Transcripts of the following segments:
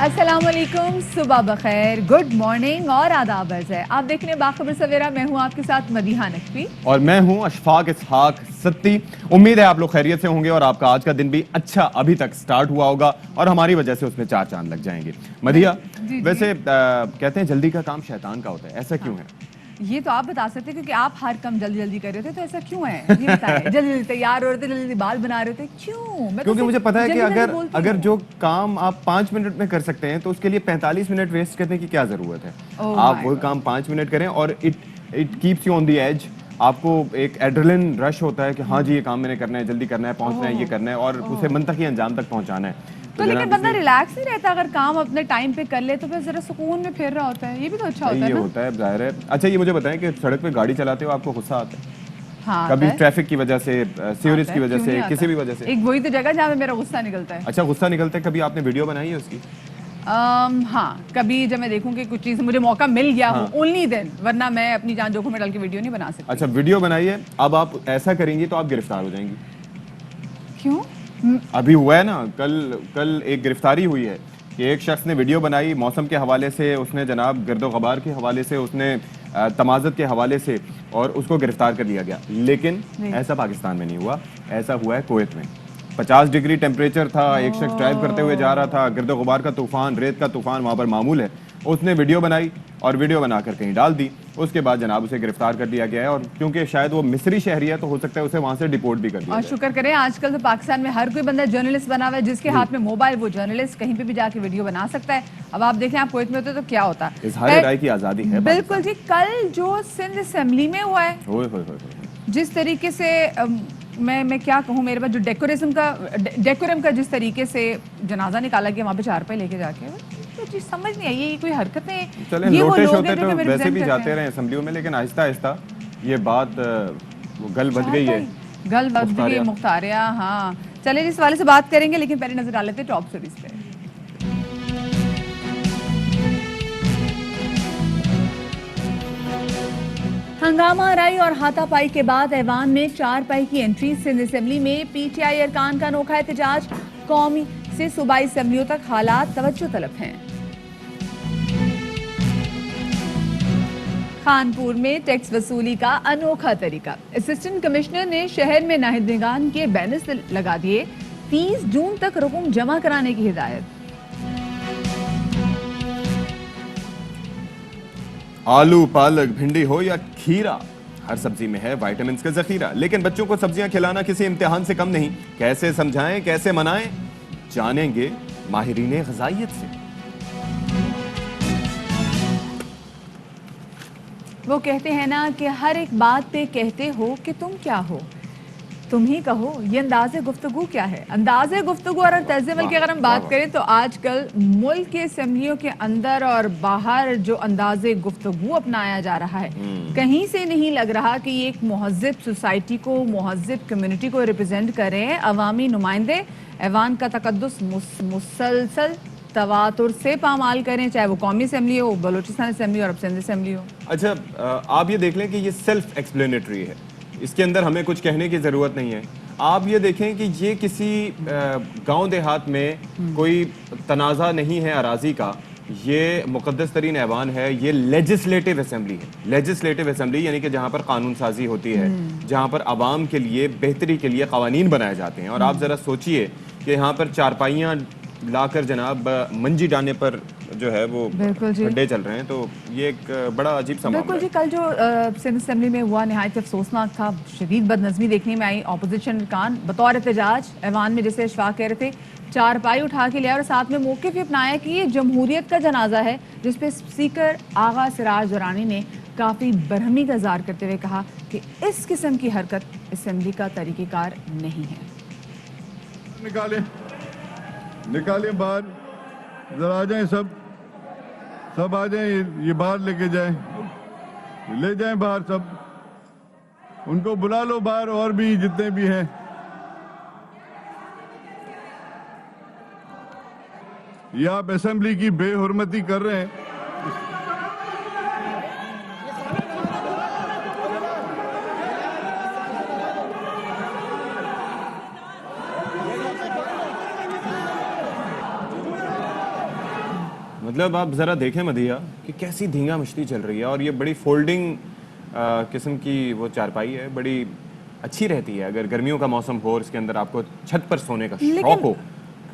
السلام علیکم، صبح بخیر، گڈ مارننگ اور آداب عرض ہے. آپ دیکھ رہے ہیں باخبر سویرا. میں ہوں آپ کے ساتھ مدیحہ نقوی اور میں ہوں اشفاق اسحاق ستی. امید ہے آپ لوگ خیریت سے ہوں گے اور آپ کا آج کا دن بھی اچھا ابھی تک سٹارٹ ہوا ہوگا اور ہماری وجہ سے اس میں 4 چاند لگ جائیں گے. مدیحہ ویسے کہتے ہیں جلدی کا کام شیطان کا ہوتا ہے، ایسا کیوں ہے؟ یہ تو آپ بتا سکتے کیونکہ آپ ہر کام جلدی جلدی کر رہے تھے، تو ایسا کیوں ہے یہ بتائیں. جلدی جلدی تیار ہو رہے تھے، جلدی جلدی بال بنا رہے تھے، کیوں؟ کیونکہ مجھے پتا ہے کہ اگر جو کام آپ 5 منٹ میں کر سکتے ہیں تو اس کے لیے 45 منٹ ویسٹ کرنے کی کیا ضرورت ہے. آپ وہ کام 5 منٹ کریں اور it keeps you on the edge. آپ کو ایک ایڈرلن رش ہوتا ہے کہ ہاں جی یہ کام میں نے کرنا ہے، جلدی کرنا ہے، پہنچنا ہے، یہ کرنا ہے اور اسے منطقی انجام تک پہنچانا ہے. تو لیکن بندہ ریلیکس نہیں رہتا اگر کام اپنے ٹائم پہ کر لے تو پھر ذرا سکون میں پھر رہا ہوتا ہے. یہ بھی تو اچھا ہوتا ہے نا. یہ ہوتا ہے، ظاہر ہے. اچھا یہ مجھے بتائیں کہ سڑک پہ گاڑی چلاتے ہو آپ کو غصہ آتا ہے؟ ہاں کبھی ٹریفک کی وجہ سے، سیوریج کی وجہ سے، کسی بھی وجہ سے؟ ایک وہی تو جگہ جہاں پہ میرا غصہ نکلتا ہے. اچھا غصہ نکلتا ہے. کبھی آپ نے ویڈیو بنائی ہے اس کی؟ ہاں کبھی جب میں دیکھوں کہ کچھ چیز مجھے موقع مل گیا ہو اونلی دین، ورنہ میں اپنی جان جوکھم میں ڈال کے ویڈیو نہیں بنا سکتی. اچھا ویڈیو بنائیے. اب آپ ایسا کریں گی تو آپ گرفتار ہو جائیں گی. کیوں؟ ابھی ہوا ہے نا، کل ایک گرفتاری ہوئی ہے کہ ایک شخص نے ویڈیو بنائی موسم کے حوالے سے، اس نے جناب گرد و غبار کے حوالے سے، اس نے تمازت کے حوالے سے، اور اس کو گرفتار کر لیا گیا. لیکن ایسا پاکستان میں نہیں ہوا، ایسا ہوا ہے کویت میں. 50 ڈگری ٹیمپریچر تھا، ایک شخص ڈرائیو کرتے ہوئے جا رہا تھا، گرد و غبار کا طوفان، ریت کا طوفان وہاں پر معمول ہے. اس نے ویڈیو بنائی اور ویڈیو بنا کر کہیں ڈال دی. اس کے بعد جناب اسے گرفتار کر لیا گیا ہے اور کیونکہ شاید وہ مصری شہری ہے تو ہو سکتا ہے اسے وہاں سے ڈیپورٹ بھی کر دیا اور جائے. شکر کریں آج کل تو پاکستان میں ہر کوئی بندہ جرنلسٹ بنا ہوا ہے، جس کے ہاتھ میں موبائل وہ جرنلسٹ کہیں پہ بھی جا کے ویڈیو بنا سکتا ہے. اب آپ دیکھیں آپ کویت میں ہوتے تو کیا ہوتا. اظہار رائے کی آزادی ہے بالکل جی. کل جو سندھ اسمبلی میں ہوا ہے، جس طریقے سے میں کیا کہوں، میرے پاس جو ڈیکورم کا جس طریقے سے جنازہ نکالا گیا وہاں پہ 4 پائی لے کے جا کے، تو چیز سمجھ نہیں آئی. یہ کوئی حرکتیں، یہ وہ لوگ ہیں جو کہ ویسے بھی جاتے رہے اسمبلیوں میں، لیکن آہستہ آہستہ یہ بات گل بد گئی ہے. گل بد گئی مختاریہ. ہاں چلے جس والے سے بات کریں گے، لیکن پہلے نظر ڈال لیتے ٹاپ سٹوریز پہ. ہنگامہ آرائی اور ہاتھا پائی کے بعد ایوان میں 4 پائی کی انٹری. سندھ اسمبلی میں پی ٹی آئی ارکان کا انوکھا احتجاج. قومی سے صوبائی اسمبلیوں تک حالات توجہ طلب ہیں. خانپور میں ٹیکس وصولی کا انوکھا طریقہ. اسسٹنٹ کمشنر نے شہر میں ناہدگان کے بینرز لگا دیے. 30 جون تک رقم جمع کرانے کی ہدایت. آلو، پالک، بھنڈی ہو یا کھیرا، ہر سبزی میں ہے وائٹامنز کا ذخیرہ. لیکن بچوں کو سبزیاں کھلانا کسی امتحان سے کم نہیں. کیسے سمجھائیں، کیسے منائیں، جانیں گے ماہرین غذائیت سے. وہ کہتے ہیں نا کہ ہر ایک بات پہ کہتے ہو کہ تم کیا ہو، تم ہی کہو یہ انداز گفتگو کیا ہے. انداز گفتگو اور طرز عمل کی اگر ہم بات کریں تو آج کل ملک کے اسمبلیوں کے اندر اور باہر جو انداز گفتگو اپنایا جا رہا ہے، کہیں سے نہیں لگ رہا کہ یہ ایک مہذب سوسائٹی کو، مہذب کمیونٹی کو ریپرزینٹ کر رہے ہیں. عوامی نمائندے ایوان کا تقدس مسلسل تواتر سے پامال کریں، چاہے وہ قومی اسمبلی ہو، بلوچستان اسمبلی اور اب سندھ اسمبلی ہو. اچھا آپ یہ دیکھ لیں کہ یہ سیلف ایکسپلینیٹری ہے، اس کے اندر ہمیں کچھ کہنے کی ضرورت نہیں ہے. آپ یہ دیکھیں کہ یہ کسی گاؤں دیہات میں کوئی تنازع نہیں ہے اراضی کا. یہ مقدس ترین ایوان ہے، یہ لیجسلیٹو اسمبلی ہے. لیجسلیٹو اسمبلی یعنی کہ جہاں پر قانون سازی ہوتی ہے، جہاں پر عوام کے لیے بہتری کے لیے قوانین بنائے جاتے ہیں. اور آپ ذرا سوچئے کہ یہاں پر چارپائیاں لا کر جناب منجی ڈالنے پر جو ہے وہ کھڈے چل رہے ہیں، تو یہ ایک بڑا عجیب سا معاملہ ہے. بالکل جی. کل جو سندھ اسمبلی میں ہوا نہایت افسوسناک تھا. شدید بد نظمی دیکھنے میں آئی. اپوزیشن ارکان بطور احتجاج ایوان میں، جیسے اشفاق کہہ رہے تھے، 4 پائی اٹھا کے لیا اور ساتھ میں موقف بھی اپنایا کہ یہ جمہوریت کا جنازہ ہے، جس پہ اسپیکر آغا سراج درانی نے کافی برہمی کا اظہار کرتے ہوئے کہا کہ اس قسم کی حرکت اسمبلی کا طریقہ کار نہیں ہے. نکالیں باہر، ذرا آ جائیں، سب آ جائیں. یہ باہر لے کے جائیں، لے جائیں باہر سب. ان کو بلا لو باہر، اور بھی جتنے بھی ہیں. یہ آپ اسمبلی کی بے حرمتی کر رہے ہیں. مطلب آپ ذرا دیکھیں مدیحہ کہ کیسی دھینگا مشتی چل رہی ہے, اور یہ بڑی فولڈنگ قسم کی وہ چارپائی ہے, بڑی اچھی رہتی ہے. اگر گرمیوں کا موسم ہو اور اس کے اندر آپ کو چھت پر سونے کا شوق ہو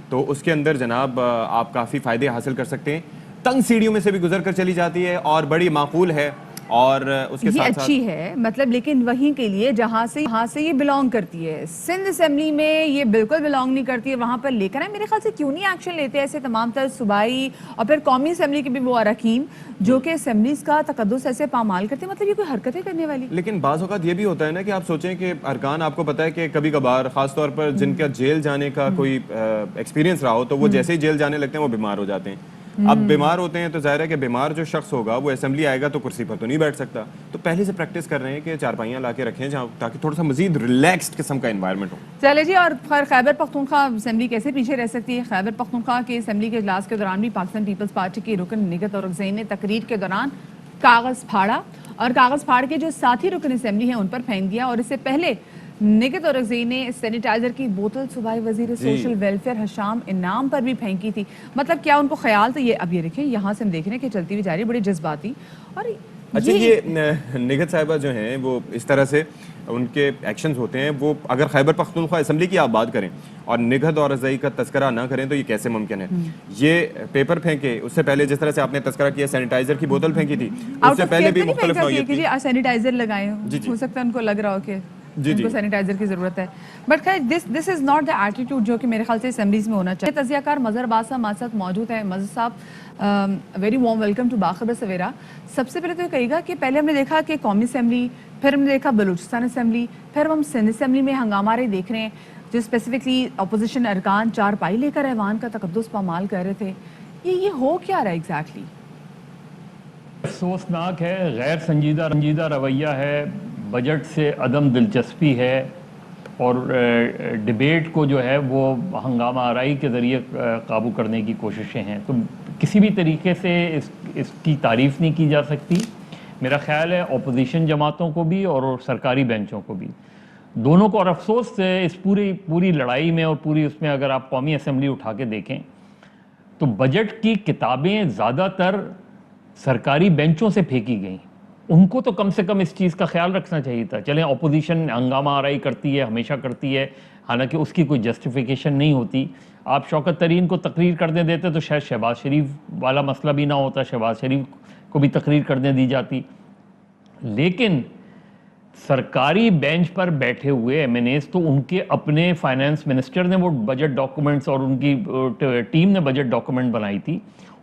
تو اس کے اندر جناب آپ کافی فائدے حاصل کر سکتے ہیں. تنگ سیڑھیوں میں سے بھی گزر کر چلی جاتی ہے اور بڑی معقول ہے, اور اس کے یہ ساتھ اچھی ہے مطلب, لیکن وہیں کے لیے جہاں سے یہ بلانگ کرتی ہے. سندھ اسمبلی میں یہ بالکل بلانگ نہیں کرتی ہے, وہاں پر لے کر میرے خیال سے کیوں نہیں ایکشن لیتے ایسے تمام تر صوبائی اور پھر قومی اسمبلی کے بھی وہ اراکین جو کہ اسمبلیز کا تقدس ایسے پامال کرتے ہیں. مطلب یہ کوئی حرکتیں کرنے والی. لیکن بعض اوقات یہ بھی ہوتا ہے نا کہ آپ سوچیں کہ ارکان, آپ کو پتا ہے کہ کبھی کبھار خاص طور پر جن کا جیل جانے کا کوئی ایکسپیرینس رہا ہو تو وہ جیسے ہی جیل جانے لگتے ہیں وہ بیمار ہو جاتے ہیں. اب بیمار ہوتے ہیں تو ظاہر ہے کہ بیمار جو شخص ہوگا وہ اسمبلی آئے گا تو کرسی پر تو نہیں بیٹھ سکتا, تو پہلے سے پریکٹس کر رہے ہیں کہ چارپائیاں لا کے رکھیں جہاں تاکہ تھوڑا سا مزید ریلیکسڈ قسم کا انوائرمنٹ ہو. چلے جی, اور خیبر پختونخوا اسمبلی کیسے پیچھے رہ سکتی ہے. خیبر پختونخوا کے اسمبلی کے اجلاس کے دوران بھی پاکستان پیپلز پارٹی کے رکن نگہت اورکزئی نے تقریر کے دوران کاغذ پھاڑا, اور کاغذ پھاڑ کے جو ساتھی رکن اسمبلی ہیں ان پر پھینک دیا. اور اس سے پہلے نگہت اورکزئی نے سینیٹائزر کی بوتل صوبائی وزیر سوشل ویلفیئر حشام انعام پر بھی پھینکی تھی. مطلب کیا ان کو خیال تھا یہ. اب یہ دیکھیں یہاں سے ہم دیکھ رہے ہیں کہ چلتی ہوئی جا رہی, بڑی جذباتی. اور اچھا, یہ نگہت صاحبہ جو ہیں وہ اس طرح سے ان کے ایکشنز ہوتے ہیں, وہ اگر خیبر پختونخوا اسمبلی کی آپ بات کریں اور نگہت اورکزئی کا تذکرہ نہ کریں تو یہ کیسے ممکن ہے. یہ پیپر پھینکے, اس سے پہلے جس طرح سے آپ نے تذکرہ کیا سینیٹائزر کی بوتل پھینکی تھی, اس سے پہلے بھی مختلف نوعیت کی. سینیٹائزر لگائے ہو سکتا ہے ان کو لگ رہا ہو کہ ان کو سینیٹائزر کی ضرورت ہے. بٹ خیر دس از ناٹ دا ایٹیٹیوڈ جو کہ میرے خیال سے اسمبلیز میں ہونا چاہیے. تجزیہ کار مظہر عباس صاحب ہمارے ساتھ موجود ہیں. مظہر صاحب ویری وارم ویلکم ٹو باخبر سویرا. سب سے پہلے تو یہ کہیے گا کہ پہلے ہم نے دیکھا کہ قومی اسمبلی, پھر ہم نے دیکھا بلوچستان اسمبلی, پھر ہم سندھ اسمبلی میں ہنگامہ رہے دیکھ رہے ہیں جو اسپیسیفکلی اپوزیشن ارکان چارپائی لے کر ایوان کا تقدس پامال کر رہے تھے. یہ ہو کیا رہا ہے ایگزیکٹلی؟ افسوسناک ہے, غیر سنجیدہ رویہ ہے, بجٹ سے عدم دلچسپی ہے, اور ڈیبیٹ کو جو ہے وہ ہنگامہ آرائی کے ذریعے قابو کرنے کی کوششیں ہیں. تو کسی بھی طریقے سے اس کی تعریف نہیں کی جا سکتی. میرا خیال ہے اپوزیشن جماعتوں کو بھی اور سرکاری بینچوں کو بھی, دونوں کو. اور افسوس اس پوری لڑائی میں اور پوری اس میں اگر آپ قومی اسمبلی اٹھا کے دیکھیں تو بجٹ کی کتابیں زیادہ تر سرکاری بینچوں سے پھینکی گئیں. ان کو تو کم سے کم اس چیز کا خیال رکھنا چاہیے تھا. چلیں اپوزیشن ہنگامہ آرائی کرتی ہے, ہمیشہ کرتی ہے, حالانکہ اس کی کوئی جسٹیفیکیشن نہیں ہوتی. آپ شوکت ترین کو تقریر کرنے دیتے تو شاید شہباز شریف والا مسئلہ بھی نہ ہوتا, شہباز شریف کو بھی تقریر کرنے دی جاتی. لیکن سرکاری بینچ پر بیٹھے ہوئے ایم این ایز تو ان کے اپنے فائنانس منسٹر نے وہ بجٹ ڈاکومنٹس اور ان کی ٹیم نے بجٹ ڈاکومنٹ بنائی تھی,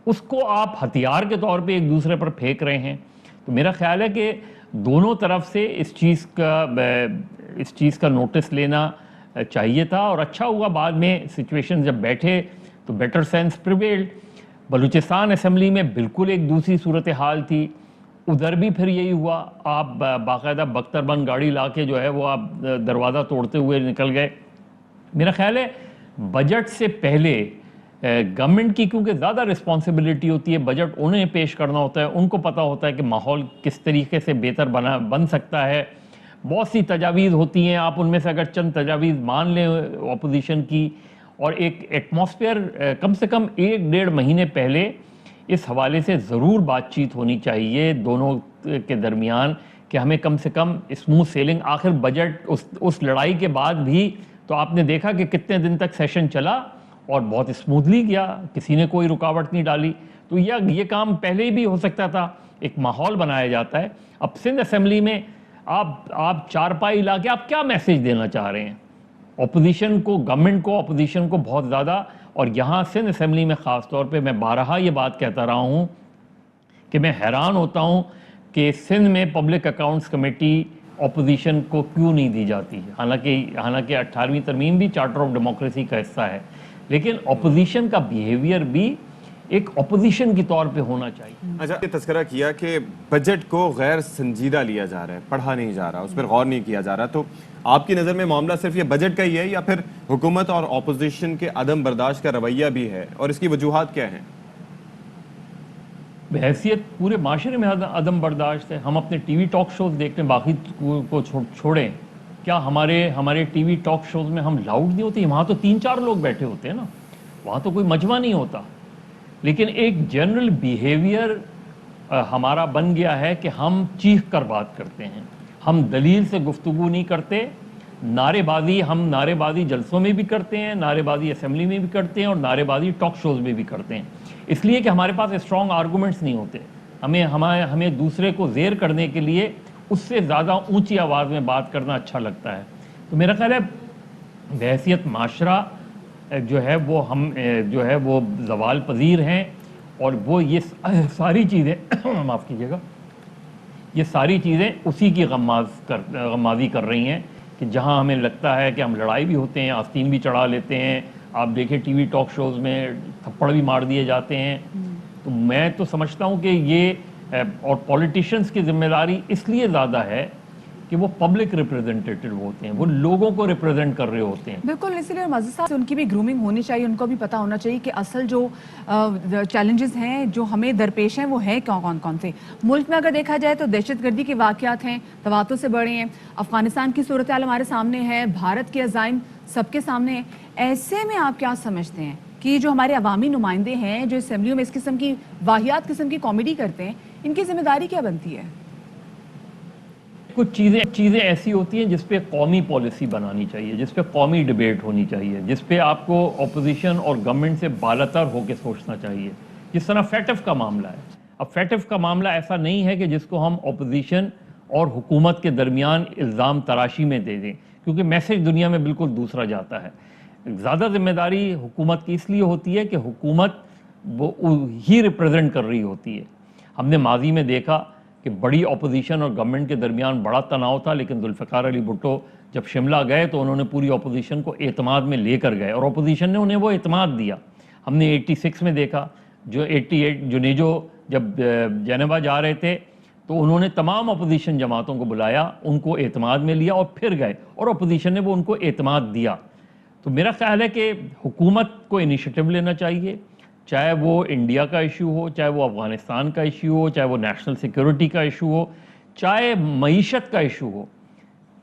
اس کو آپ ہتھیار کے طور پہ ایک دوسرے پر پھینک رہے ہیں. تو میرا خیال ہے کہ دونوں طرف سے اس چیز کا نوٹس لینا چاہیے تھا, اور اچھا ہوا بعد میں سچویشن جب بیٹھے تو better sense prevailed. Balochistan assembly میں بالکل ایک دوسری صورتحال تھی, ادھر بھی پھر یہی ہوا. آپ باقاعدہ بختر بند گاڑی لا کے جو ہے وہ آپ دروازہ توڑتے ہوئے نکل گئے. میرا خیال ہے بجٹ سے پہلے گورنمنٹ کی کیونکہ زیادہ رسپانسبلٹی ہوتی ہے, بجٹ انہیں پیش کرنا ہوتا ہے, ان کو پتہ ہوتا ہے کہ ماحول کس طریقے سے بہتر بن سکتا ہے. بہت سی تجاویز ہوتی ہیں, آپ ان میں سے اگر چند تجاویز مان لیں اپوزیشن کی, اور ایک ایٹماسفیئر کم سے کم 1-1.5 مہینے پہلے اس حوالے سے ضرور بات چیت ہونی چاہیے دونوں کے درمیان کہ ہمیں کم سے کم اسموتھ سیلنگ. آخر بجٹ اس لڑائی کے بعد بھی تو آپ نے دیکھا کہ کتنے دن تک سیشن چلا اور بہت اسموتھلی گیا, کسی نے کوئی رکاوٹ نہیں ڈالی. تو یہ کام پہلے ہی بھی ہو سکتا تھا, ایک ماحول بنایا جاتا ہے. اب سندھ اسمبلی میں آپ چارپائی لا کے آپ کیا میسیج دینا چاہ رہے ہیں اپوزیشن کو, گورنمنٹ کو, اپوزیشن کو بہت زیادہ. اور یہاں سندھ اسمبلی میں خاص طور پہ میں بارہا یہ بات کہتا رہا ہوں کہ میں حیران ہوتا ہوں کہ سندھ میں پبلک اکاؤنٹس کمیٹی اپوزیشن کو کیوں نہیں دی جاتی. حالانکہ 18ویں ترمیم بھی چارٹر آف ڈیموکریسی کا حصہ ہے, لیکن اپوزیشن کا بیہیویئر بھی ایک اپوزیشن کی طور پہ ہونا چاہیے. اچھا, یہ تذکرہ کیا کہ بجٹ کو غیر سنجیدہ لیا جا رہا ہے, پڑھا نہیں جا رہا, اس پر غور نہیں کیا جا رہا, تو آپ کی نظر میں معاملہ صرف یہ بجٹ کا ہی ہے یا پھر حکومت اور اپوزیشن کے عدم برداشت کا رویہ بھی ہے, اور اس کی وجوہات کیا ہیں؟ بحیثیت پورے معاشرے میں عدم برداشت ہے. ہم اپنے ٹی وی ٹاک شوز دیکھتے ہیں, باقی کو چھوڑیں, کیا ہمارے ٹی وی ٹاک شوز میں ہم لاؤڈ نہیں ہوتے؟ وہاں تو 3-4 لوگ بیٹھے ہوتے ہیں نا, وہاں تو کوئی مجمع نہیں ہوتا. لیکن ایک جنرل بیہیویئر ہمارا بن گیا ہے کہ ہم چیخ کر بات کرتے ہیں, ہم دلیل سے گفتگو نہیں کرتے. نعرے بازی ہم نعرے بازی جلسوں میں بھی کرتے ہیں, نعرے بازی اسمبلی میں بھی کرتے ہیں, اور نعرے بازی ٹاک شوز میں بھی کرتے ہیں, اس لیے کہ ہمارے پاس اسٹرانگ آرگومنٹس نہیں ہوتے. ہمیں دوسرے کو زیر کرنے کے لیے اس سے زیادہ اونچی آواز میں بات کرنا اچھا لگتا ہے. تو میرا خیال ہے بحیثیت معاشرہ جو ہے وہ ہم جو ہے وہ زوال پذیر ہیں, اور وہ یہ ساری چیزیں معاف کیجیے گا, یہ ساری چیزیں اسی کی غمازی کر رہی ہیں کہ جہاں ہمیں لگتا ہے کہ ہم لڑائی بھی ہوتے ہیں, آستین بھی چڑھا لیتے ہیں, آپ دیکھیں ٹی وی ٹاک شوز میں تھپڑ بھی مار دیے جاتے ہیں. تو میں تو سمجھتا ہوں کہ یہ اور پولیٹیشنز کی ذمہ داری اس لیے زیادہ ہے کہ وہ پبلک ریپریزنٹیٹیو ہوتے ہیں, وہ لوگوں کو ریپریزنٹ کر رہے ہوتے ہیں. بالکل, اسی لیے معزز صاحب ان کی بھی گرومنگ ہونی چاہیے, ان کو بھی پتہ ہونا چاہیے کہ اصل جو چیلنجز ہیں جو ہمیں درپیش ہیں وہ ہیں کون کون سے. ملک میں اگر دیکھا جائے تو دہشت گردی کے واقعات ہیں, تواتر سے بڑے ہیں, افغانستان کی صورتحال ہمارے سامنے ہے, بھارت کے عزائم سب کے سامنے ہیں. ایسے میں آپ کیا سمجھتے ہیں کہ جو ہمارے عوامی نمائندے ہیں جو اسمبلیوں میں اس قسم کی واہیات قسم کی کامیڈی کرتے ہیں, ان کی ذمہ داری کیا بنتی ہے؟ کچھ چیزیں ایسی ہوتی ہیں جس پہ قومی پالیسی بنانی چاہیے, جس پہ قومی ڈیبیٹ ہونی چاہیے, جس پہ آپ کو اپوزیشن اور گورنمنٹ سے بالاتر ہو کے سوچنا چاہیے. جس طرح فیٹف کا معاملہ ہے, اب فیٹف کا معاملہ ایسا نہیں ہے کہ جس کو ہم اپوزیشن اور حکومت کے درمیان الزام تراشی میں دے دیں, کیونکہ میسج دنیا میں بالکل دوسرا جاتا ہے. زیادہ ذمہ داری حکومت کی اس لیے ہوتی ہے کہ حکومت وہ ہی ریپریزنٹ کر رہی ہوتی ہے. ہم نے ماضی میں دیکھا کہ بڑی اپوزیشن اور گورنمنٹ کے درمیان بڑا تناؤ تھا, لیکن ذوالفقار علی بھٹو جب شملہ گئے تو انہوں نے پوری اپوزیشن کو اعتماد میں لے کر گئے, اور اپوزیشن نے انہیں وہ اعتماد دیا. ہم نے 86 میں دیکھا, جو 88 جنیجو جب جنیوا جا رہے تھے تو انہوں نے تمام اپوزیشن جماعتوں کو بلایا, ان کو اعتماد میں لیا اور پھر گئے, اور اپوزیشن نے وہ ان کو اعتماد دیا. تو میرا خیال ہے کہ حکومت کو انیشیٹو لینا چاہیے, چاہے وہ انڈیا کا ایشو ہو, چاہے وہ افغانستان کا ایشو ہو, چاہے وہ نیشنل سیکیورٹی کا ایشو ہو, چاہے معیشت کا ایشو ہو.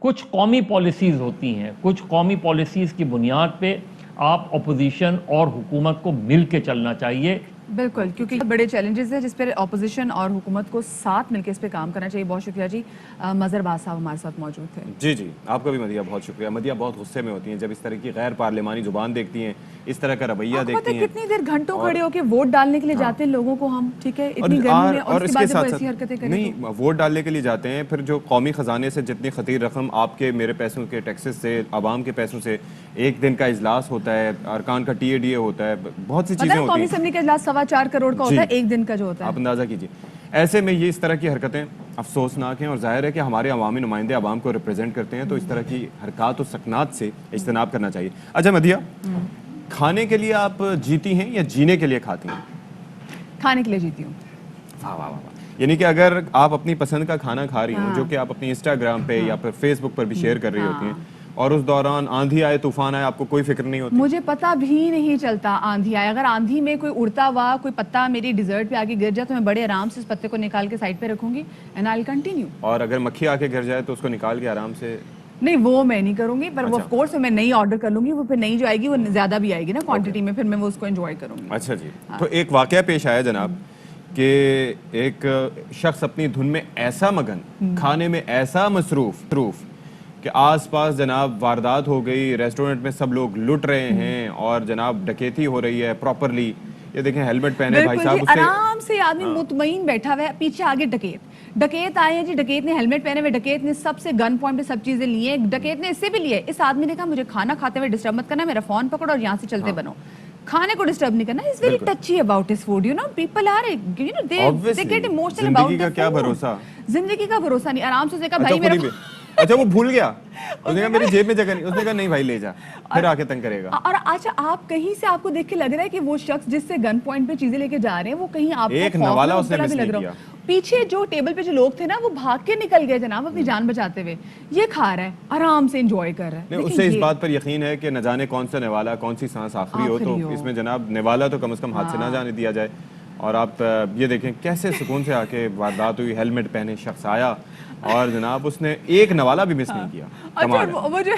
کچھ قومی پالیسیز ہوتی ہیں, کچھ قومی پالیسیز کی بنیاد پہ آپ اپوزیشن اور حکومت کو مل کے چلنا چاہیے. بالکل, کیونکہ بڑے چیلنجز ہیں جس پر اپوزیشن اور حکومت کو ساتھ مل کے اس پہ کام کرنا چاہیے. بہت شکریہ جی. مظہر باز صاحب ہمارے ساتھ موجود تھے. جی جی, آپ کا بھی مدیہ بہت شکریہ. مدیہ بہت غصے میں ہوتی ہیں جب اس طرح کی غیر پارلیمانی زبان دیکھتی ہیں, اس طرح کا رویہ دیکھتی ہیں. کتنی دیر گھنٹوں کھڑے ہو کے ووٹ ڈالنے کے لیے جاتے ہیں لوگوں کو ہم, ٹھیک ہے, اتنی گرمی میں, اور اس کے بعد جب ایسی حرکتیں کریں نہیں, ووٹ ڈالنے کے لیے جاتے ہیں, پھر جو قومی خزانے سے جتنی خطیر رقم آپ کے میرے پیسوں کے ٹیکسز سے, عوام کے پیسوں سے, ایک دن کا اجلاس ہوتا ہے, ارکان کا TADA ہوتا ہے, بہت سی چیزیں ہوتی ہیں. قومی اسمبلی کا اجلاس 4.25 کروڑ کا ہوتا ہے ایک دن کا جو ہوتا ہے, آپ اندازہ کیجیے. ایسے میں یہ اس طرح کی حرکتیں افسوسناک ہیں, اور ظاہر ہے کہ ہمارے عوامی نمائندے عوام کو ریپرزینٹ کرتے ہیں, تو اس طرح کی حرکات و سکنات سے اجتناب کرنا چاہیے. اچھا مدیہ, کھانے کے لیے آپ جیتی ہیں یا جینے کے لیے کھاتی ہیں؟ کھانے کے لیے جیتی ہوں. واہ واہ واہ. یعنی کہ اگر آپ اپنی پسند کا کھانا کھا رہی ہوں, جو کہ آپ اپنی انسٹاگرام پہ یا پھر فیس بک پر بھی شیئر کر رہی ہوتی ہیں, اور اس دوران آندھی آئے, طوفان آئے, آپ کو کوئی فکر نہیں ہوتی؟ مجھے پتہ بھی نہیں چلتا آندھی آئے. اگر آندھی میں کوئی اڑتا ہوا کوئی پتا میری ڈیزرٹ پہ آگے گر جائے تو میں بڑے آرام سے اس پتے کو نکال کے سائڈ پہ رکھوں گی, اینڈ آئی ول کنٹینیو. اور اگر مکھی آ کے گر جائے تو اس کو نکال کے آرام سے؟ نہیں, وہ میں نہیں کروں گی, پر وہ آف کورس میں نئی آرڈر کر لوں گی, وہ پھر نئی جو آئے گی وہ زیادہ بھی آئے گی نا کوانٹٹی میں, پھر میں وہ اس کو انجوائے کروں گی. اچھا جی. تو ایک واقعہ پیش آیا جناب کہ ایک شخص اپنی دھن میں ایسا مگن, کھانے میں ایسا مصروف کہ آس پاس جناب واردات ہو گئی, ریسٹورنٹ میں سب لوگ لٹ رہے ہیں, اور جناب ڈکیتی ہو رہی ہے پراپرلی. یہ دیکھیں ہیلمٹ پہنے بھائی صاحب, آرام سے آدمی مطمئن بیٹھا ہوا ہے, پیچھے آگے ڈکیت آئے ہیں جی, ڈکیت نے ہیلمٹ پہنے ہوئے, ڈکیت نے سب سے گن پوائنٹ پہ سب چیزیں لی ہیں, ڈکیت نے اس سے بھی لیے. اس آدمی نے کہا مجھے کھانا کھاتے ہوئے ڈسٹرب مت کرنا, میرا فون پکڑو اور یہاں سے چلتے بنو, کھانے کو ڈسٹرب نہیں کرنا. He's very touchy about his food, you know, people are, you know, they get emotional about زندگی کا کیا بھروسہ, زندگی کا بھروسہ نہیں. آرام سے اس نے کہا بھائی میرا, اچھا وہ بھول گیا, اس نے کہا میری جیب میں جگہ نہیں, اس نے کہا نہیں بھائی لے جا, پھر آ کے تنگ کرے گا. اور اچھا آپ کہیں سے آپ کو دیکھ کے لگ رہا ہے کہ وہ شخص جس سے گن پوائنٹ پہ چیزیں لے کے جا رہے ہیں وہ کہیں آپ کو ایک نوالا اس نے مس نہیں کیا. پیچھے جو ٹیبل پہ جو لوگ تھے نا وہ بھاگ کے نکل گئے جناب اپنی جان بچاتے ہوئے, یہ کھا رہا ہے آرام سے انجوائے کر رہا ہے. اس سے اس بات پر یقین ہے کہ نہ جانے کون سا نوالا, کون سی سانس آخری ہو, تو اس میں جناب نوالا تو کم از کم ہاتھ سے نہ جانے دیا جائے. اور آپ یہ دیکھیں کیسے سکون سے آ کے واردات ہوئی, ہیلمٹ پہنے شخص آیا اور جناب اس نے ایک نوالا بھی مس نہیں کیا. اچھا وہ جو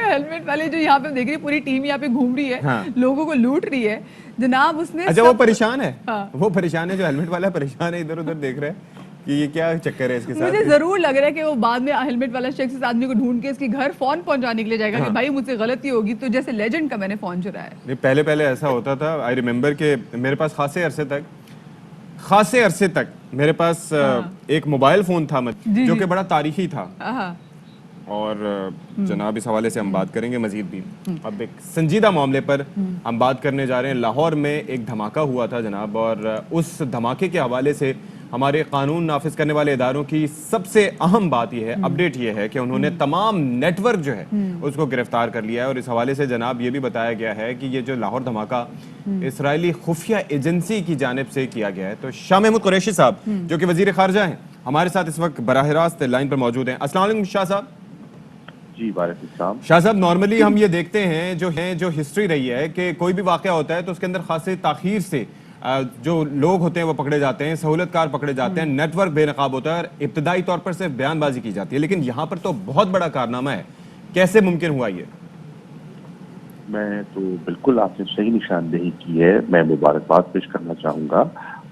ہیلمٹ والے جو یہاں پہ دیکھ رہی ہے پوری ٹیم یہاں پہ گھوم رہی ہے, لوگوں کو لوٹ رہی ہے جناب, اس نے اچھا وہ پریشان ہے, وہ پریشان ہے جو ہیلمٹ والا پریشان ہے, ادھر ادھر دیکھ رہے ہیں کہ یہ کیا چکر ہے اس کے ساتھ. مجھے ضرور لگ رہا ہے کہ وہ بعد میں ہیلمٹ والا شخص اس آدمی کو ڈھونڈ کے اس کے گھر فون پہنچانے کے لیے جائے گا کہ بھائی مجھ سے غلطی ہوگی, تو جیسے لیجنڈ کا میں نے فون چرایا ہے. نہیں پہلے ایسا ہوتا تھا, آئی ریممبر کہ میرے پاس خاصے عرصے تک میرے پاس ایک موبائل فون تھا جو کہ بڑا تاریخی تھا, اور جناب اس حوالے سے ہم بات کریں گے مزید بھی. اب ایک سنجیدہ معاملے پر ہم بات کرنے جا رہے ہیں. لاہور میں ایک دھماکہ ہوا تھا جناب, اور اس دھماکے کے حوالے سے ہمارے قانون نافذ کرنے والے اداروں کی سب سے اہم بات یہ ہے, اپڈیٹ یہ ہے کہ انہوں نے تمام نیٹ ورک جو ہے اس کو گرفتار کر لیا ہے. اور اس حوالے سے جناب یہ بھی بتایا گیا ہے کہ یہ جو لاہور دھماکہ اسرائیلی خفیہ ایجنسی کی جانب سے کیا گیا ہے. تو شاہ محمود قریشی صاحب جو کہ وزیر خارجہ ہیں ہمارے ساتھ اس وقت براہ راست لائن پر موجود ہیں. السلام علیکم شاہ صاحب. جی وعلیکم السلام. شاہ صاحب نارملی ہم یہ دیکھتے ہیں جو ہسٹری رہی ہے کہ کوئی بھی واقعہ ہوتا ہے تو اس کے اندر خاصی تاخیر سے جو لوگ ہوتے ہیں وہ پکڑے جاتے ہیں, سہولت کار پکڑے جاتے ہیں, نیٹ ورک بے نقاب ہوتا ہے, اور ابتدائی طور پر صرف بیان بازی کی جاتی ہے. لیکن یہاں پر تو بہت بڑا کارنامہ ہے, کیسے ممکن ہوا یہ؟ میں تو بالکل آپ نے صحیح نشاندہی کی ہے. میں مبارکباد پیش کرنا چاہوں گا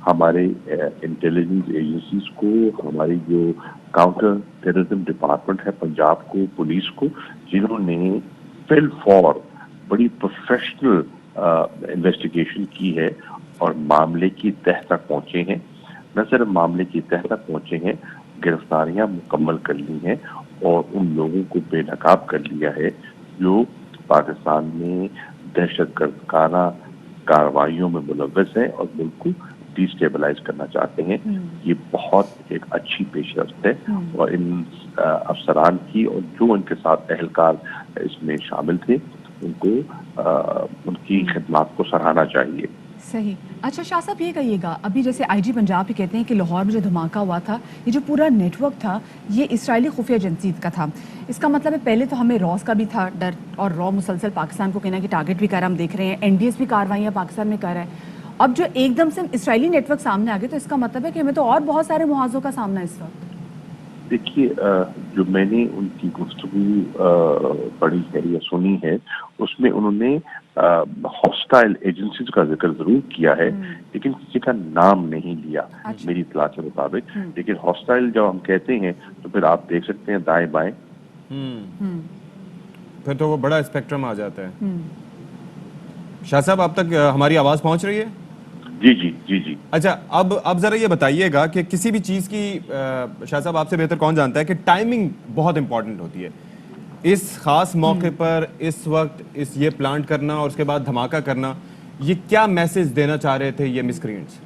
ہمارے انٹیلیجنس ایجنسیز کو, ہماری جو کاؤنٹر ٹیررزم ڈپارٹمنٹ ہے پنجاب کو, پولیس کو, جنہوں نے فل فور بڑی پروفیشنل انویسٹیگیشن کی ہے اور معاملے کی تہ تک پہنچے ہیں. نہ صرف معاملے کی تہ تک پہنچے ہیں, گرفتاریاں مکمل کر لی ہیں اور ان لوگوں کو بے نقاب کر لیا ہے جو پاکستان میں دہشت گردانہ کارروائیوں میں ملوث ہیں اور ملک کو ڈی اسٹیبلائز کرنا چاہتے ہیں. یہ بہت ایک اچھی پیش رفت ہے, اور ان افسران کی اور جو ان کے ساتھ اہلکار اس میں شامل تھے ان کو ان کی خدمات کو سراہنا چاہیے. صحیح. اچھا شاہ صاحب یہ کہیے گا, ابھی جیسے آئی جی پنجاب ہی کہتے ہیں کہ لاہور میں جو دھماکہ ہوا تھا, یہ جو پورا نیٹ ورک تھا یہ اسرائیلی خفیہ ایجنسی کا تھا. اس کا مطلب ہے پہلے تو ہمیں راس کا بھی تھا ڈر, اور را مسلسل پاکستان کو کہنا کہ ٹارگٹ بھی کر رہا, ہم دیکھ رہے ہیں این ڈی ایس بھی کاروائیاں پاکستان میں کر رہا ہے. اب جو ایک دم سے اسرائیلی نیٹ ورک سامنے آ گئے تو اس کا مطلب ہے کہ ہمیں تو اور بہت سارے محاذوں کا سامنا اس وقت. دیکھیے جو میں نے ان کی گفتگو پڑھی ہے یا سنی ہے, اس میں انہوں نے ہاسٹائل ایجنسیز کا ذکر ضرور کیا ہے لیکن کسی کا نام نہیں لیا میری اطلاع کے مطابق. لیکن ہاسٹائل جب ہم کہتے ہیں تو پھر آپ دیکھ سکتے ہیں دائیں بائیں, پھر تو وہ بڑا اسپیکٹرم آ جاتا ہے. شاہ صاحب آپ تک ہماری آواز پہنچ رہی ہے؟ جی جی جی جی. اچھا اب ذرا یہ بتائیے گا کہ کسی بھی چیز کی, شاہ صاحب آپ سے بہتر کون جانتا ہے کہ ٹائمنگ بہت امپورٹنٹ ہوتی ہے. اس خاص موقع پر اس وقت یہ پلانٹ کرنا اور اس کے بعد دھماکہ کرنا, یہ کیا میسج دینا چاہ رہے تھے یہ مسکرینٹس؟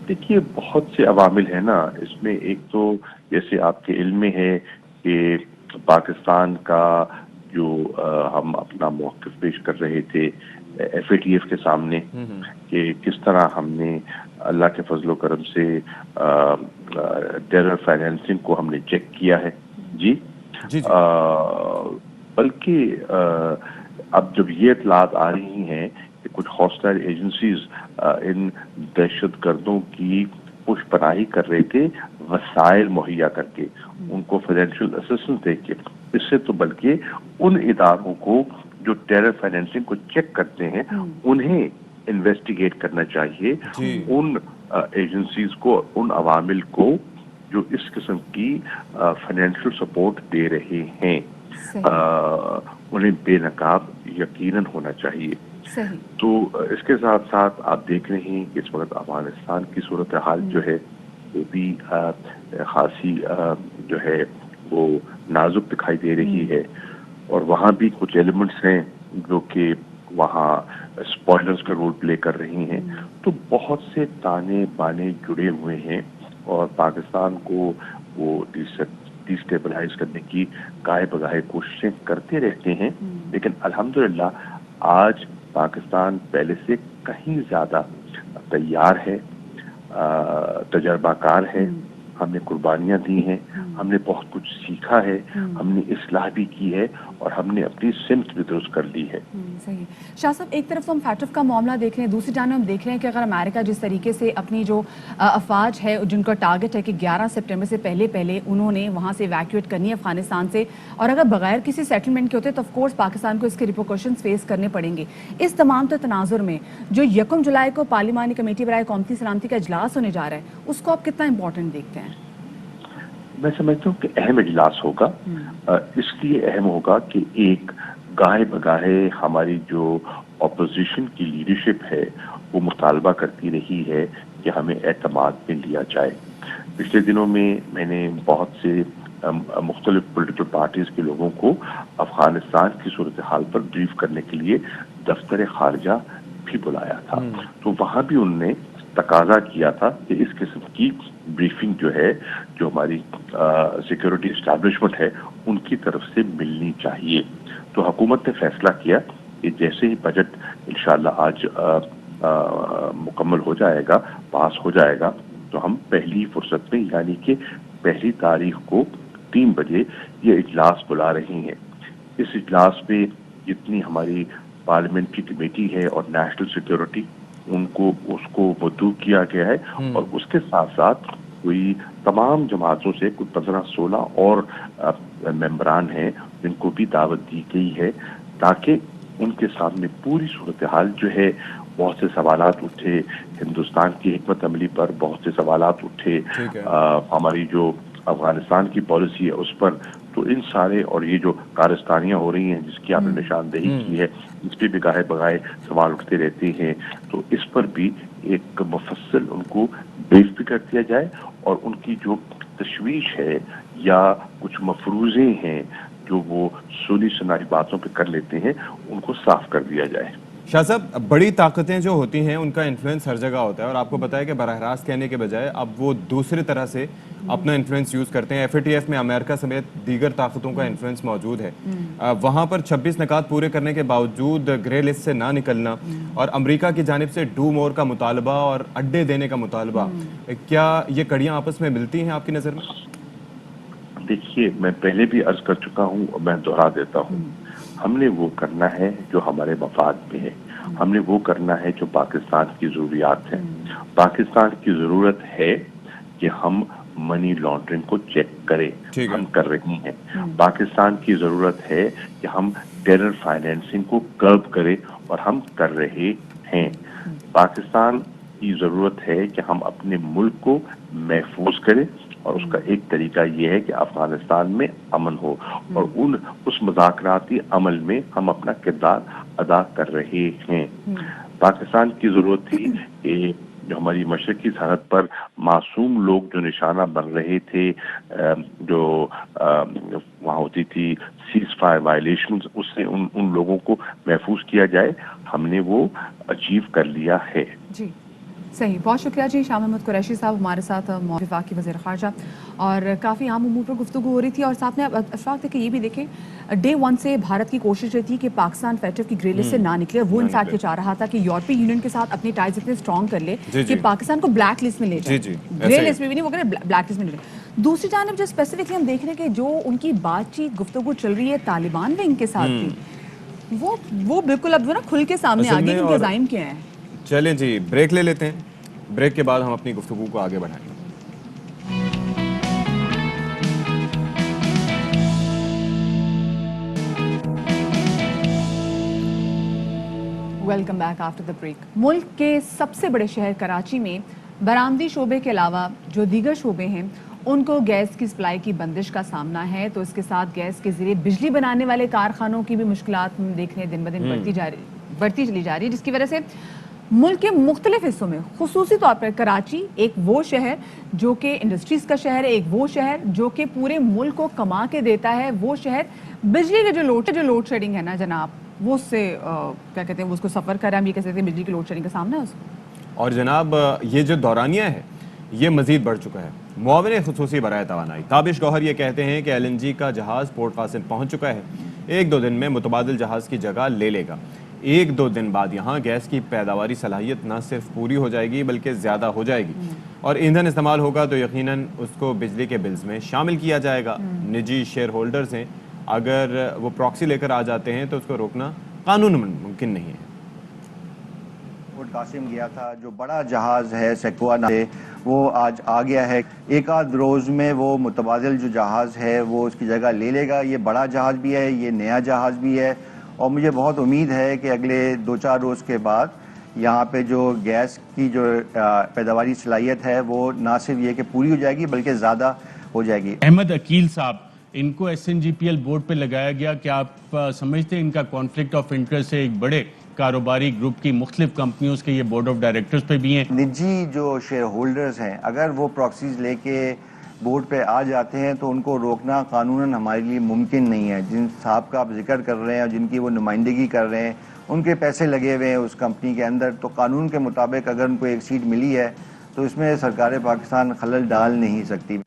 دیکھیے بہت سے عوامل ہیں نا اس میں. ایک تو جیسے آپ کے علم میں ہے کہ پاکستان کا جو ہم اپنا موقف پیش کر رہے تھے ایف اے ٹی ایف کے سامنے کہ کس طرح ہم نے اللہ کے فضل و کرم سے ٹیرر فائنینسنگ کو ہم نے چیک کیا ہے. جی بلکہ اب جب یہ اطلاعات آ رہی ہیں کہ کچھ ہاسٹائل ایجنسیز ان دہشت گردوں کی پش پناہی کر رہے تھے وسائل مہیا کر کے, ان کو فائنینشیل اسسٹنس دے کے, اس سے تو بلکہ ان اداروں کو جو ٹیرر فائنینسنگ کو چیک کرتے ہیں انہیں انویسٹیگیٹ کرنا چاہیے, ان ایجنسیز کو, ان عوامل کو جو اس قسم کی فائنینشیل سپورٹ دے رہے ہیں, انہیں بے نقاب یقیناً ہونا چاہیے. تو اس کے ساتھ ساتھ آپ دیکھ رہے ہیں کہ اس وقت افغانستان کی صورتحال جو ہے وہ بھی خاصی جو ہے وہ نازک دکھائی دے رہی ہے, اور وہاں بھی کچھ ایلیمنٹس ہیں جو کہ وہاں اسپوائلرز کا رول پلے کر رہی ہیں. تو بہت سے تانے بانے جڑے ہوئے ہیں اور پاکستان کو وہ ڈیسٹیبلائز کرنے کی گاہے بگاہے کوششیں کرتے رہتے ہیں. لیکن الحمدللہ آج پاکستان پہلے سے کہیں زیادہ تیار ہے, تجربہ کار ہے, ہم نے قربانیاں دی ہیں, ہم نے بہت کچھ سیکھا ہے, ہم نے اصلاح بھی کی ہے, اور ہم نے اپنی سمت بھی درست کر لی ہے. صحیح. شاہ صاحب ایک طرف ہم فیٹف کا معاملہ دیکھ رہے ہیں, دوسری جانب ہم دیکھ رہے ہیں کہ اگر امریکہ جس طریقے سے اپنی جو افواج ہے جن کا ٹارگٹ ہے کہ 11 سپٹمبر سے پہلے انہوں نے وہاں سے ایویکویٹ کرنی ہے افغانستان سے, اور اگر بغیر کسی سیٹلمنٹ کے ہوتے تو آف کورس پاکستان کو اس کے ریپرکشنز فیس کرنے پڑیں گے. اس تمام تناظر میں جو 1 جولائی کو پارلیمانی کمیٹی برائے قومی سلامتی کا اجلاس ہونے جا رہا ہے, اس کو آپ کتنا امپورٹنٹ دیکھتے ہیں؟ میں سمجھتا ہوں کہ اہم اجلاس ہوگا. اس لیے اہم ہوگا کہ ایک گاہے بگاہے ہماری جو اپوزیشن کی لیڈرشپ ہے وہ مطالبہ کرتی رہی ہے کہ ہمیں اعتماد میں لیا جائے. پچھلے دنوں میں نے بہت سے مختلف پولیٹیکل پارٹیز کے لوگوں کو افغانستان کی صورتحال پر بریف کرنے کے لیے دفتر خارجہ بھی بلایا تھا. تو وہاں بھی انہوں نے تقاضا کیا تھا کہ اس قسم کی بریفنگ جو ہے, جو ہماری سیکورٹی اسٹیبلشمنٹ ہے, ان کی طرف سے ملنی چاہیے. تو حکومت نے فیصلہ کیا کہ جیسے ہی بجٹ انشاءاللہ آج مکمل ہو جائے گا, پاس ہو جائے گا, تو ہم پہلی فرصت میں یعنی کہ 1 تاریخ کو 3 بجے یہ اجلاس بلا رہے ہیں. اس اجلاس میں جتنی ہماری پارلیمنٹ کی کمیٹی ہے اور نیشنل سیکورٹی, اس کو مدعو کیا گیا ہے, اور اس کے ساتھ ساتھ کوئی تمام جماعتوں سے کوئی 15-16 اور ممبران ہیں جن کو بھی دعوت دی گئی ہے, تاکہ ان کے سامنے پوری صورتحال جو ہے, بہت سے سوالات اٹھے ہندوستان کی حکمت عملی پر, بہت سے سوالات اٹھے ہماری جو افغانستان کی پالیسی ہے اس پر. تو ان سارے, اور یہ جو کارستانیاں ہو رہی ہیں جس کی آپ نے نشاندہی کی ہے, اس پہ بھی گاہے بگاہے سوال اٹھتے رہتے ہیں. تو اس پر بھی ایک مفصل ان کو بریف بھی کر دیا جائے, اور ان کی جو تشویش ہے یا کچھ مفروضے ہیں جو وہ سنی سنائی باتوں پہ کر لیتے ہیں, ان کو صاف کر دیا جائے. شاہ صاحب, بڑی طاقتیں جو ہوتی ہیں ان کا انفلوئنس ہر جگہ ہوتا ہے, اور آپ کو پتا ہے کہ براہ راست کہنے کے بجائے اب وہ دوسری طرح سے اپنا انفلوئنس یوز کرتے ہیں. FATF میں امریکہ سمیت دیگر طاقتوں کا انفلوئنس موجود ہے. وہاں پر 26 نکات پورے کرنے کے باوجود گرے لسٹ سے نہ نکلنا, اور امریکہ کی جانب سے ڈو مور کا مطالبہ اور اڈے دینے کا مطالبہ, کیا یہ کڑیاں آپس میں ملتی ہیں آپ کی نظر میں؟ دیکھیے, میں پہلے بھی عرض کر چکا ہوں اور میں دہرا دیتا ہوں, ہم نے وہ کرنا ہے جو ہمارے مفاد میں ہے, ہم نے وہ کرنا ہے جو پاکستان کی ضروریات ہیں. پاکستان کی ضرورت ہے کہ ہم منی لانڈرنگ کو چیک کریں, ہم کر رہے ہیں. پاکستان کی ضرورت ہے کہ ہم ٹیرر فائنینسنگ کو کرب کریں, اور ہم کر رہے ہیں. پاکستان کی ضرورت ہے کہ ہم اپنے ملک کو محفوظ کریں, اور اس کا ایک طریقہ یہ ہے کہ افغانستان میں امن ہو, اور اس مذاکراتی عمل میں ہم اپنا کردار ادا کر رہے ہیں. پاکستان کی ضرورت تھی کہ جو ہماری مشرقی سرحد پر معصوم لوگ جو نشانہ بن رہے تھے, جو وہاں ہوتی تھی سیز فائر وائلیشنز, اس سے ان لوگوں کو محفوظ کیا جائے. ہم نے وہ اچیو کر لیا ہے. جی صحیح, بہت شکریہ جی. شاہ محمد قریشی صاحب ہمارے ساتھ, وفاقی وزیر خارجہ, اور کافی عام امور پر گفتگو ہو رہی تھی. اور ساتھ میں اشفاق دیکھیں یہ بھی دیکھیں, ڈے 1 سے بھارت کی کوشش یہ تھی کہ پاکستان فیٹف کی گرے لسٹ سے نہ نکلے. وہ انفیکٹ یہ چاہ رہا تھا کہ یورپی یونین کے ساتھ اپنی ٹائز اتنے اسٹرانگ کر لے کہ پاکستان کو بلیک لسٹ میں لے جائے. گرے لسٹ میں بھی نہیں, وہ کہہ رہے بلیک لسٹ میں لے جائے. دوسری جانب جو اسپیسیفکلی ہم دیکھ رہے ہیں کہ جو ان کی بات چیت گفتگو چل رہی ہے طالبان ونگ کے ساتھ بھی, وہ بالکل اب نا کھل کے سامنے آ گئی, ان کے عزائم کیا ہیں. چلیں جی, بریک لے لیتے ہیں. بریک کے بعد ہم اپنی گفتگو کو آگے بڑھائیں گے. Welcome back after the break. ملک کے سب سے بڑے شہر کراچی میں برآمدی شعبے کے علاوہ جو دیگر شعبے ہیں ان کو گیس کی سپلائی کی بندش کا سامنا ہے. تو اس کے ساتھ گیس کے ذریعے بجلی بنانے والے کارخانوں کی بھی مشکلات دیکھ رہے ہیں, دن بدن بڑھتی چلی جا رہی ہے, جس کی وجہ سے ملک کے مختلف حصوں میں, خصوصی طور پر کراچی ایک وہ شہر جو کہ انڈسٹریز کا شہر ہے, ایک وہ شہر جو کہ پورے ملک کو کما کے دیتا ہے, وہ شہر بجلی کے جو لوڈ شیڈنگ ہے نا جناب, وہ اس سے کیا کہتے ہیں, وہ اس کو سفر کر رہا ہے. ہم یہ کہہ سکتے ہیں بجلی کی لوڈ شیڈنگ کا سامنا ہے اس کو. اور جناب یہ جو دورانیہ ہے یہ مزید بڑھ چکا ہے. معاون خصوصی برائے توانائی تابش گوہر یہ کہتے ہیں کہ LNG کا جہاز پورٹ قاسم پہنچ چکا ہے, 1-2 دن میں متبادل جہاز کی جگہ لے لے گا. ایک دو دن بعد یہاں گیس کی پیداواری صلاحیت نہ صرف پوری ہو جائے گی بلکہ زیادہ ہو جائے گی، اور ایندھن استعمال ہوگا تو یقیناً اس کو بجلی کے بلز میں شامل کیا جائے گا۔ نجی شیئر ہولڈرز ہیں، اگر وہ پراکسی لے کر آ جاتے ہیں تو اس کو روکنا قانون ممکن نہیں ہے۔ قاسم گیا تھا، جو بڑا جہاز ہے سیکوا سے وہ آج آ گیا ہے، ایک آدھ روز میں وہ متبادل جو جہاز ہے وہ اس کی جگہ لے لے گا۔ یہ بڑا جہاز بھی ہے، یہ نیا جہاز بھی ہے، اور مجھے بہت امید ہے کہ اگلے 2-4 روز کے بعد یہاں پہ جو گیس کی جو پیداواری صلاحیت ہے وہ نہ صرف یہ کہ پوری ہو جائے گی بلکہ زیادہ ہو جائے گی۔ احمد عقیل صاحب، ان کو S N G P L board پہ لگایا گیا، کیا آپ سمجھتے ہیں ان کا کانفلکٹ آف انٹرسٹ ہے؟ ایک بڑے کاروباری گروپ کی مختلف کمپنیوں کے یہ بورڈ آف ڈائریکٹرز پہ بھی ہیں۔ نجی جو شیئر ہولڈرز ہیں اگر وہ پراکسیز لے کے بورڈ پہ آ جاتے ہیں تو ان کو روکنا قانوناً ہمارے لیے ممکن نہیں ہے۔ جن صاحب کا آپ ذکر کر رہے ہیں اور جن کی وہ نمائندگی کر رہے ہیں، ان کے پیسے لگے ہوئے ہیں اس کمپنی کے اندر، تو قانون کے مطابق اگر ان کو ایک سیٹ ملی ہے تو اس میں سرکار پاکستان خلل ڈال نہیں سکتی۔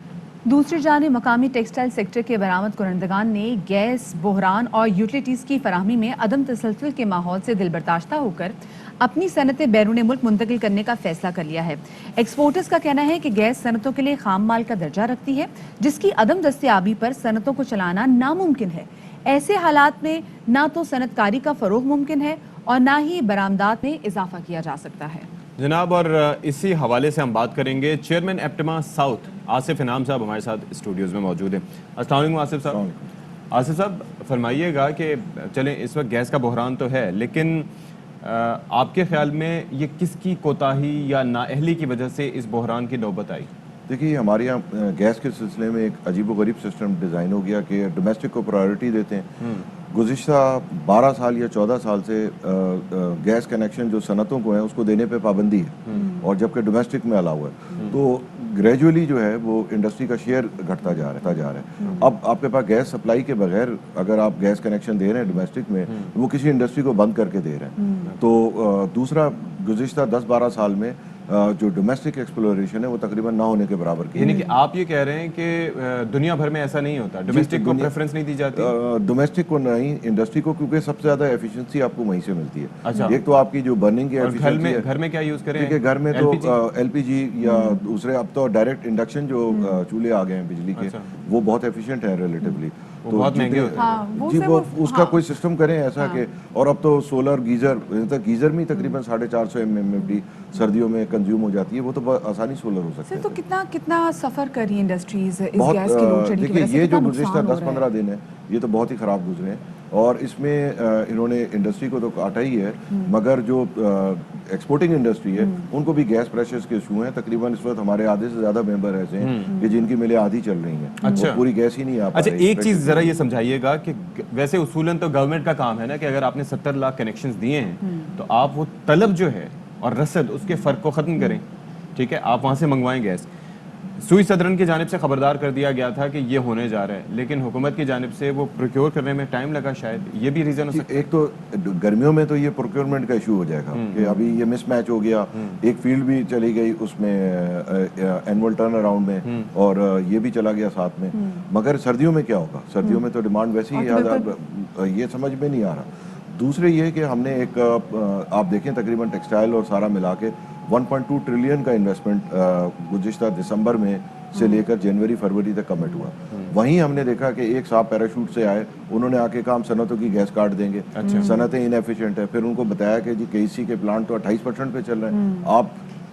دوسری جانب مقامی ٹیکسٹائل سیکٹر کے برآمد کنندگان نے گیس بحران اور یوٹیلیٹیز کی فراہمی میں عدم تسلسل کے ماحول سے دل برداشتہ ہو کر اپنی صنعتیں بیرون ملک منتقل کرنے کا فیصلہ کر لیا ہے۔ ایکسپورٹرز کا کہنا ہے کہ گیس صنعتوں کے لیے خام مال کا درجہ رکھتی ہے، جس کی عدم دستیابی پر صنعتوں کو چلانا ناممکن ہے۔ ایسے حالات میں نہ تو صنعت کاری کا فروغ ممکن ہے اور نہ ہی برآمدات میں اضافہ کیا جا سکتا ہے۔ جناب، اور اسی حوالے سے ہم بات کریں گے، چیئرمین ایپٹما ساؤتھ آصف انعام صاحب ہمارے ساتھ اسٹوڈیوز میں موجود ہیں۔ السلام علیکم آصف صاحب۔ آصف صاحب فرمائیے گا کہ چلیں اس وقت گیس کا بحران تو ہے، لیکن آپ کے خیال میں یہ کس کی کوتاہی یا نااہلی کی وجہ سے اس بحران کی نوبت آئی؟ دیکھیے، ہمارے یہاں گیس کے سلسلے میں ایک عجیب و غریب سسٹم ڈیزائن ہو گیا کہ ڈومیسٹک کو پرائیورٹی دیتے ہیں۔ گزشتہ 12 سال یا 14 سال سے گیس کنیکشن جو صنعتوں کو ہیں اس کو دینے پہ پابندی ہے، اور جبکہ ڈومیسٹک میں الاؤ ہے، تو گریجولی جو ہے وہ انڈسٹری کا شیئر گھٹتا جا رہا ہے۔ اب آپ کے پاس گیس سپلائی کے بغیر اگر آپ گیس کنیکشن دے رہے ہیں ڈومیسٹک میں، وہ کسی انڈسٹری کو بند کر کے دے رہے ہیں۔ تو دوسرا، گزشتہ 10-12 سال میں جو ڈومیسٹک ایکسپلوریشن ہے وہ تقریباً نہ ہونے کے برابر کی، یعنی کہ آپ یہ کہہ رہے ہیں کہ دنیا بھر میں ایسا نہیں ہوتا، ڈومیسٹک کو پریفرنس نہیں دی جاتی؟ ڈومیسٹک کو نہیں، انڈسٹری کو، کیونکہ سب سے زیادہ ایفیشنسی آپ کو وہیں سے ملتی ہے۔ اچھا، ایک تو آپ کی جو برننگ کی ایفیشنسی ہے، گھر میں کیا یوز کریں؟ ٹھیک ہے، گھر میں تو ایل پی جی یا دوسرے، اب تو ڈائریکٹ انڈکشن جو چولہے آ گئے ہیں بجلی کے، وہ بہت ایفیشینٹ ہیں ریلیٹیولی، تو بہت مہنگے ہوتے ہیں۔ جی، وہ اس کا کوئی سسٹم کریں ایسا کہ، اور اب تو سولر گیزر میں تقریباً 450 MMFD سردیوں میں کنزیوم ہو جاتی ہے، وہ تو بہت آسانی سولر ہو سکتا ہے۔ تو کتنا سفر کر رہی ہیں انڈسٹریز اس بہت، گیس کی لوڈ شیڈنگ کی وجہ سے؟ دیکھیے، یہ جو گزشتہ 10-15 دن ہے یہ تو بہت ہی خراب گزرے ہیں، اور اس میں انہوں نے انڈسٹری کو تو کاٹا ہی ہے، مگر جو ایکسپورٹنگ انڈسٹری ہے ان کو بھی گیس پریشرز کے ایشو ہیں۔ تقریباً اس وقت ہمارے آدھے سے زیادہ ممبر ایسے ہیں کہ جن کی ملیں آدھی چل رہی ہیں، وہ پوری گیس ہی نہیں آ پا رہی۔ اچھا، ایک چیز ذرا یہ سمجھائیے گا کہ ویسے اصولاً تو گورنمنٹ کا کام ہے نا کہ اگر آپ نے 70 لاکھ کنیکشنز دیے ہیں تو آپ وہ طلب جو ہے اور رسد، اس کے فرق کو ختم کریں، ٹھیک ہے، آپ وہاں سے منگوائیں گیس۔ سوئی صدرن کی جانب سے خبردار کر دیا گیا تھا کہ یہ ہونے جا رہا ہے، لیکن حکومت کی جانب سے وہ پروکیور کرنے میں ٹائم لگا، شاید یہ بھی ریزن ہو سکتا ہے۔ ایک تو گرمیوں میں تو یہ پروکیورمنٹ کا ایشو ہو جائے گا کہ ابھی یہ مس میچ ہو گیا، ایک فیلڈ بھی چلی گئی اس میں اینول ٹرن اراؤنڈ میں، اور یہ بھی چلا گیا ساتھ میں، مگر سردیوں میں کیا ہوگا؟ سردیوں میں تو ڈیمانڈ ویسے ہی یہ سمجھ میں نہیں آ رہا۔ دوسرے یہ کہ ہم نے ایک، آپ دیکھیں تقریباً ٹیکسٹائل اور سارا ملا کے 1.2 ٹریلین کا انویسٹمنٹ گزشتہ دسمبر میں سے لے کر جنوری فروری تک کمٹ ہوا۔ وہیں ہم نے دیکھا کہ ایک صاحب پیراشوٹ سے آئے، انہوں نے آ کے کہا ہم صنعتوں کی گیس کاٹ دیں گے، صنعتیں انیفیشینٹ ہے، پھر ان کو بتایا کہ جی KEC کے پلانٹ تو 28% پہ چل رہے ہیں، آپ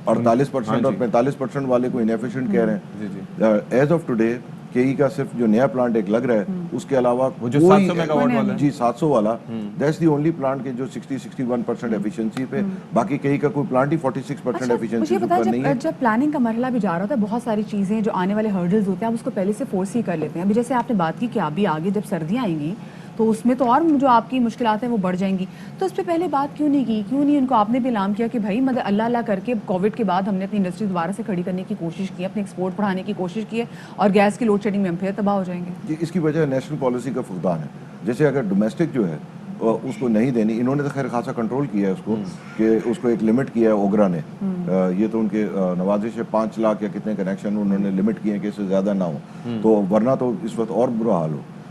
48% اور 45% والے کو انیفیشینٹ کہہ رہے ہیں۔ ایز آف ٹوڈے KE کا صرف جو نیا پلانٹ ایک لگ رہا ہے، اس کے علاوہ وہ جو 700 میگا واٹ والا ہے، جی 700 والا، دیٹس دی اونلی پلانٹ کے جو 60-61% ایفیشنسی پہ، باقی KE کا کوئی پلانٹ ہی 46% ایفیشنسی پر نہیں ہے۔ جب پلاننگ کا مرحلہ بھی جا رہا ہوتا ہے، بہت ساری چیزیں جو آنے والے ہرڈلز ہوتے ہیں آپ اس کو پہلے سے فورس ہی کر لیتے ہیں۔ ابھی جیسے آپ نے بات کی کہ ابھی آگے جب سردیاں آئیں گی تو اس میں تو اور جو آپ کی مشکلات ہیں وہ بڑھ جائیں گی، تو اس پہ پہلے بات کیوں نہیں کی؟ کیوں نہیں ان کو آپ نے بھی اعلان کیا کہ بھائی مطلب اللہ اللہ کر کے کووڈ کے بعد ہم نے اپنی انڈسٹری دوبارہ سے کھڑی کرنے کی کوشش کی، اپنے ایکسپورٹ بڑھانے کی کوشش کی ہے، اور گیس کی لوڈ شیڈنگ میں ہم پھر تباہ ہو جائیں گے؟ جی، اس کی وجہ نیشنل پالیسی کا فقدان ہے۔ جیسے اگر ڈومیسٹک جو ہے اس کو نہیں دینی، انہوں نے تو خیر خاصا کنٹرول کیا ہے اس کو، کہ اس کو ایک لمٹ کیا ہے اوگرا نے، یہ تو ان کے نوازش ہے، 5 لاکھ یا کتنے کنیکشن انہوں نے لمٹ کیے ہیں کہ اس سے زیادہ نہ ہو، تو ورنہ تو اس وقت اور برا حال ہو۔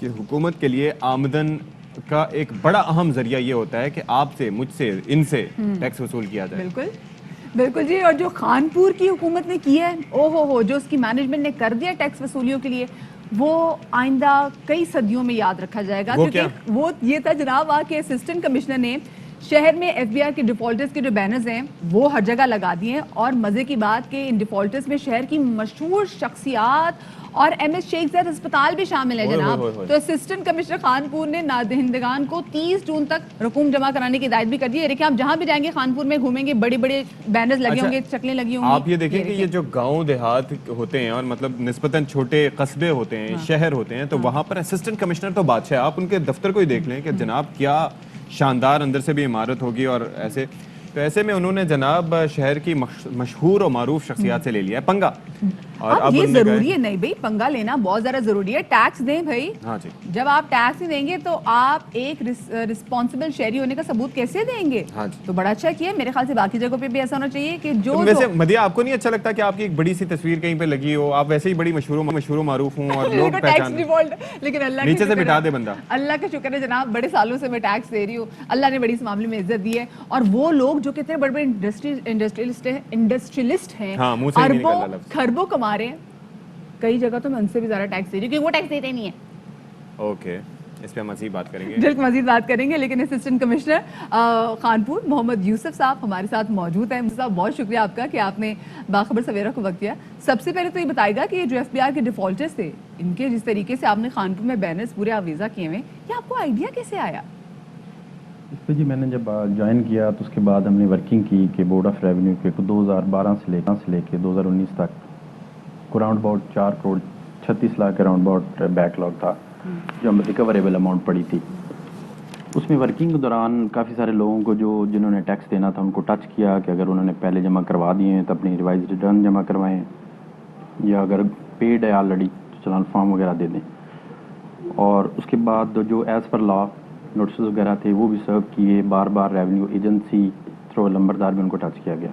کہ حکومت کے لیے آمدن کا ایک بڑا اہم ذریعہ یہ ہوتا ہے کہ آپ سے، مجھ سے، ان سے ٹیکس وصول کیا جائے. بالکل بالکل جی. اور جو خانپور کی حکومت نے کیا ہے، ہو جو اس کی مینجمنٹ نے کر دیا ٹیکس وصولیوں کے لیے، وہ آئندہ کئی صدیوں میں یاد رکھا جائے گا. وہ کیونکہ وہ یہ تھا جناب، آ کے اسسٹنٹ کمشنر نے شہر میں ایف بی آئی کے ڈیفالٹرز کے جو بینرز ہیں وہ ہر جگہ لگا دیے ہیں. اور مزے کی بات کہ ان ڈیفالٹرز میں شہر کی مشہور شخصیات اور ایم ایس شیخ زید اسپتال بھی شامل ہے جناب. تو اسسٹنٹ کمشنر خانپور نے نادہندگان کو 30 جون تک رقوم جمع کرانے کی ہدایت بھی کر دی ہے. دیکھیں آپ جہاں بھی جائیں گے خانپور میں گھومیں گے، بڑے بڑے بینرز لگے ہوں گے، شکلیں لگی ہوں گی. آپ یہ دیکھیں کہ یہ جو گاؤں دیہات ہوتے ہیں اور مطلب نسبتاً چھوٹے قصبے ہوتے ہیں، شہر ہوتے ہیں، تو وہاں پر اسسٹنٹ کمشنر تو بادشاہ. آپ ان کے دفتر کو ہی دیکھ لیں کہ جناب کیا شاندار اندر سے بھی عمارت ہوگی. اور ایسے تو ایسے میں انہوں نے جناب شہر کی مشہور اور معروف شخصیات سے لے لیا ہے پنگا. اور اب یہ ضروری ہے نہیں بھائی، پنگا لینا بہت زیادہ ضروری ہے. ٹیکس دیں بھائی. ہاں جی. جب آپ ٹیکس نہیں دیں گے تو آپ ایک رسپانسبل شہری ہونے کا ثبوت کیسے دیں گے؟ ہاں جی. تو بڑا اچھا کیا. میرے خیال سے باقی جگہوں پہ بھی ایسا ہونا چاہیے کہ جو ویسے مدیہ آپ کو نہیں اچھا لگتا کہ آپ کی ایک بڑی سی تصویر کہیں پہ لگی ہو، آپ ویسے ہی بڑی مشہور و معروف ہوں اور لوگ پہچان، لیکن اللہ نیچے سے مٹا دے بندہ. اللہ کا شکر ہے جناب، بڑے سالوں سے میں ٹیکس دے رہی ہوں. اللہ نے بڑی اس معاملے میں عزت دی ہے. اور وہ لوگ جو کتنے بڑے بڑے انڈسٹریلسٹ ہیں، اربوں کھربوں کما رہے ہیں، کئی جگہ تو میں ان سے بھی زیادہ ٹیکس دے رہی ہوں کیونکہ وہ ٹیکس دیتے نہیں ہیں. اوکے، اس پہ مزید بات کریں گے، جلد مزید بات کریں گے. لیکن اسسٹنٹ کمشنر خانپور محمد یوسف صاحب ہمارے ساتھ موجود ہیں. صاحب بہت شکریہ آپ کا کہ آپ نے باخبر سویرا کو وقت دیا. سب سے پہلے تو یہ بتائے گا کہ یہ جو ایف بی آئی کے ڈیفالٹرز تھے، ان کے جس طریقے سے آپ نے خانپور میں بینرز پورے آویزہ کیے ہوئے، یہ آپ کو آئیڈیا کیسے آیا؟ اس پہ جی میں نے جب جوائن کیا تو اس کے بعد ہم نے ورکنگ کی کہ بورڈ آف ریونیو کے 2012 سے لے کے 2019 تک around about 4 crore 36 lakh around about back log تھا جو ہم ریکوریبل اماؤنٹ پڑی تھی. اس میں ورکنگ کے دوران کافی سارے لوگوں کو جنہوں نے ٹیکس دینا تھا ان کو ٹچ کیا کہ اگر انہوں نے پہلے جمع کروا دیے ہیں تو اپنی ریوائز ریٹرن جمع کروائیں، یا اگر پیڈ ہے آلریڈی تو چلان فارم وغیرہ دے دیں. اور اس کے بعد جو ایز پر لا نوٹسز وغیرہ تھے وہ بھی سرو کیے. بار بار ریونیو ایجنسی تھرو لمبردار بھی ان کو ٹچ کیا گیا،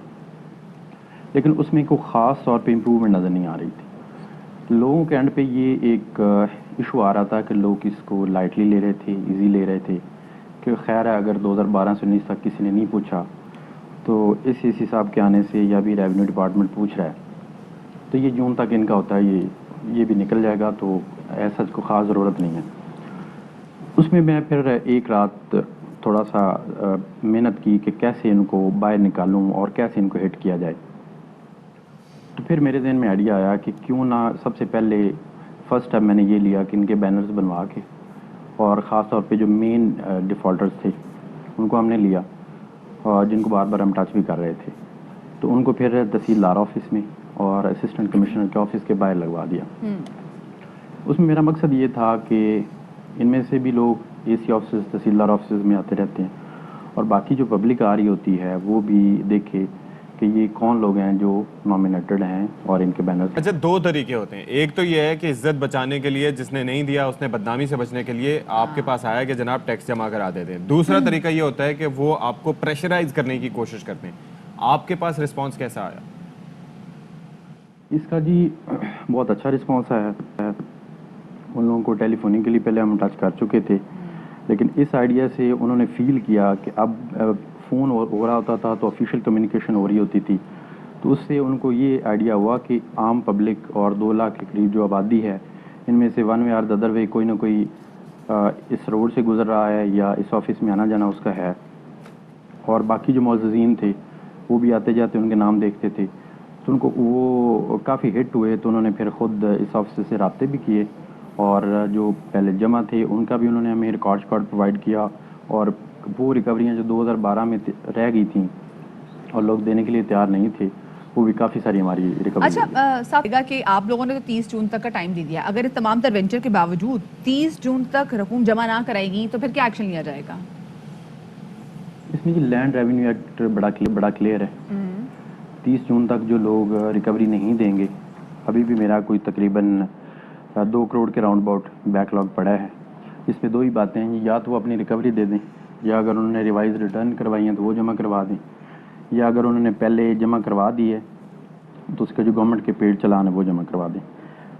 لیکن اس میں کوئی خاص طور پہ امپروومنٹ نظر نہیں آ رہی تھی. لوگوں کے اینڈ پہ یہ ایک ایشو آ رہا تھا کہ لوگ اس کو لائٹلی لے رہے تھے، ایزی لے رہے تھے کہ خیر ہے اگر 2012 سے 19 تک کسی نے نہیں پوچھا تو اس حساب کے آنے سے یا بھی ریونیو ڈپارٹمنٹ پوچھ رہا ہے تو یہ جون تک ان کا ہوتا ہے، یہ بھی نکل جائے گا، تو ایسا کوئی خاص ضرورت نہیں ہے. اس میں میں پھر ایک رات تھوڑا سا محنت کی کہ کیسے ان کو باہر نکالوں اور کیسے ان کو ہٹ کیا جائے. تو پھر میرے ذہن میں آئیڈیا آیا کہ کیوں نہ سب سے پہلے فرسٹ اسٹیپ میں نے یہ لیا کہ ان کے بینرز بنوا کے، اور خاص طور پہ جو مین ڈیفالٹرز تھے ان کو ہم نے لیا اور جن کو بار بار ہم ٹچ بھی کر رہے تھے، تو ان کو پھر تحصیلدار آفس میں اور اسسٹنٹ کمشنر کے آفس کے باہر لگوا دیا. اس میں میرا مقصد یہ تھا کہ ان میں سے بھی لوگ اے سی آفسز تحصیلدار آفسز میں آتے رہتے ہیں اور باقی جو پبلک آ رہی ہوتی ہے وہ بھی دیکھے کہ یہ کون لوگ ہیں جو نامینیٹڈ ہیں اور ان کے بینرز. اچھا، 2 طریقے ہوتے ہیں. ایک تو یہ ہے کہ عزت بچانے کے لیے جس نے نہیں دیا اس نے بدنامی سے بچنے کے لیے آپ کے پاس آیا کہ جناب ٹیکس جمع کرا دیتے ہیں. دوسرا طریقہ یہ ہوتا ہے کہ وہ آپ کو پریشرائز کرنے کی کوشش کرتے ہیں. آپ کے پاس رسپانس کیسا آیا؟ اس کا جی بہت اچھا رسپانس آیا. ان لوگوں کو ٹیلی فونکلی پہلے ہم ٹچ کر چکے تھے، لیکن اس آئیڈیا سے انہوں نے فیل کیا کہ اب فون ہو رہا ہوتا تھا تو آفیشیل کمیونیکیشن ہو رہی ہوتی تھی، تو اس سے ان کو یہ آئیڈیا ہوا کہ عام پبلک اور 2 لاکھ کے قریب جو آبادی ہے ان میں سے one way or other way کوئی نہ کوئی اس روڈ سے گزر رہا ہے یا اس آفس میں آنا جانا اس کا ہے. اور باقی جو معززین تھے وہ بھی آتے جاتے ان کے نام دیکھتے تھے، تو ان کو وہ کافی ہٹ ہوئے. تو انہوں نے پھر خود اس آفس سے رابطے بھی کیے اور جو پہلے جمع تھے ان کا بھی انہوں نے ہمیں ریکارڈ پرووائڈ کیا، اور وہ ریکوریاں جو 2012 میں رہ گئی تھیں اور لوگ دینے کے لیے تیار نہیں تھے وہ بھی کافی ساری ہماری ریکوری. اچھا صاحب کہ آپ لوگوں نے تو 30 جون تک کا ٹائم دے دیا، اگر اس تمام تر وینچر کے باوجود 30 جون تک رقوم جمع نہ کرائے گی تو پھر کیا ایکشن لیا جائے گا؟ اس میں جی لینڈ ریونیو ایکٹ بڑا کلیئر ہے. 30 جون تک جو لوگ ریکوری نہیں دیں گے، ابھی بھی میرا کوئی تقریباً 2 کروڑ کے راؤنڈ اباؤٹ بیک لاگ پڑا ہے. اس میں 2 ہی باتیں ہیں، یا تو وہ اپنی ریکوری دے دیں، یا اگر انہوں نے ریوائز ریٹرن کروائی ہیں تو وہ جمع کروا دیں، یا اگر انہوں نے پہلے جمع کروا دی ہے تو اس کا جو گورنمنٹ کے پیڈ چلان ہے وہ جمع کروا دیں.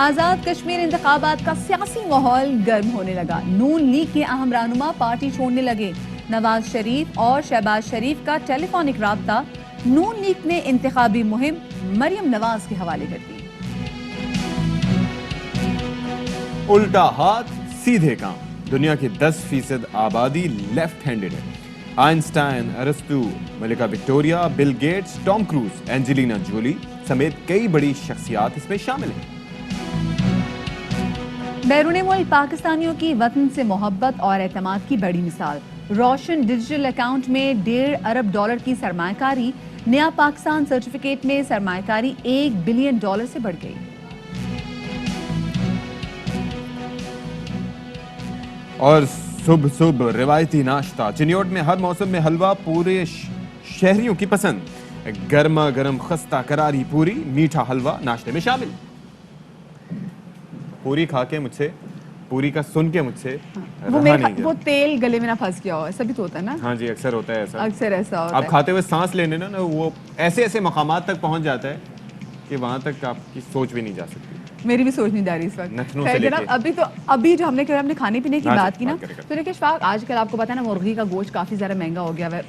آزاد کشمیر انتخابات کا سیاسی ماحول گرم ہونے لگا. نون لیگ کے اہم رہنما پارٹی چھوڑنے لگے. نواز شریف اور شہباز شریف کا ٹیلی فونک رابطہ نون لیگ نے انتخابی مہم مریم نواز کے حوالے کر دی. الٹا ہاتھ سیدھے کام. دنیا کی 10% آبادی لیفٹ ہینڈڈ ہے. آئنسٹائن، ارسطو، ملکہ Victoria, Bill Gates, Tom Cruise, Angelina Jolie سمیت کئی بڑی شخصیات اس میں شامل ہیں. بیرون ملک پاکستانیوں کی وطن سے محبت اور اعتماد کی بڑی مثال. روشن ڈیجیٹل اکاؤنٹ میں $1.5 ارب کی سرمایہ کاری. نیا پاکستان سرٹیفکیٹ میں سرمایہ کاری $1 بلین سے بڑھ گئی. اور صبح صبح روایتی ناشتہ. چنیوٹ میں ہر موسم میں حلوہ پورے شہریوں کی پسند. گرما گرم خستہ کراری پوری، میٹھا حلوہ ناشتے میں شامل. پوری کھا کے مجھ سے، پوری کا سن کے مجھ سے رہا نہیں گیا. وہ تیل گلے میں نہ پھنس گیا ہو، ایسا بھی تو ہوتا ہے نا. ہاں جی، اکثر ہوتا ہے ایسا. اکثر ایسا ہوتا ہے. آپ کھاتے ہوئے سانس لینے نا وہ ایسے ایسے مقامات تک پہنچ جاتا ہے کہ وہاں تک آپ کی سوچ بھی نہیں جا سکتی. میری بھی سوچ نہیں جا رہی اس وقت. نتنوں سے لے کے ابھی جو ہم نے کھانے پینے کی ہاں جی، بات کی نا، بات کریں. تو دیکھیں اشفاق، آج کل آپ کو پتا ہے نا مرغی کا گوشت کافی زیادہ مہنگا ہو گیا ہے.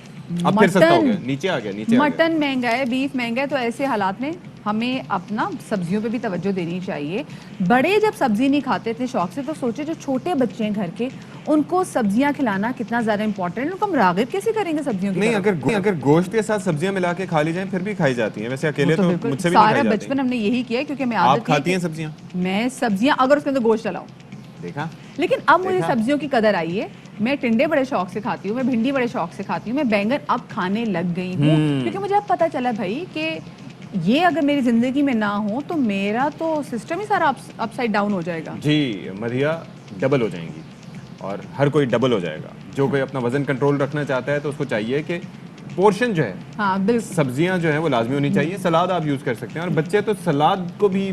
اب پھر سستا ہو گیا، نیچے آ گیا. مٹن مہنگا ہے، بیف مہنگا ہے. تو ایسے حالات میں ہمیں اپنا سبزیوں پہ بھی توجہ دینی چاہیے. بڑے جب سبزی نہیں کھاتے تھے شوق سے، تو سوچے جو چھوٹے بچے ہیں گھر کے، ان کو سبزیاں کھلانا کتنا زیادہ امپورٹنٹ ہے. ان کو ہم راغب کیسے کریں گے سبزیوں کی نہیں، طرف؟ اگر گوشت کے ساتھ سبزیاں ملا کے کھا لی جائیں پھر بھی کھائی جاتی ہیں. ویسے اکیلے تو مجھ سے بھی نہیں سارا کھائی جاتی. بچپن ہم نے یہی کیا ہے، کیونکہ میں آپ عادت کھاتی ہیں سبزیاں؟ میں سبزیاں اگر اس کے اندر گوشت ڈلاؤں. دیکھا. لیکن اب مجھے سبزیوں کی قدر آئی ہے. میں ٹنڈے بڑے شوق سے کھاتی ہوں، میں بھنڈی بڑے شوق سے کھاتی ہوں، میں بینگن اب کھانے لگ گئی ہوں. کیونکہ مجھے اب پتہ چلا بھائی کہ یہ اگر میری زندگی میں نہ ہو تو میرا تو سسٹم ہی سارا اپ سائڈ ڈاؤن ہو جائے گا. جی مدھیا، ڈبل ہو جائیں گی اور ہر کوئی ڈبل ہو جائے گا. جو کوئی اپنا وزن کنٹرول رکھنا چاہتا ہے تو اس کو چاہیے کہ پورشن جو ہے، ہاں بالکل، سبزیاں جو ہیں وہ لازمی ہونی چاہیے. سلاد آپ یوز کر سکتے ہیں، اور بچے تو سلاد کو بھی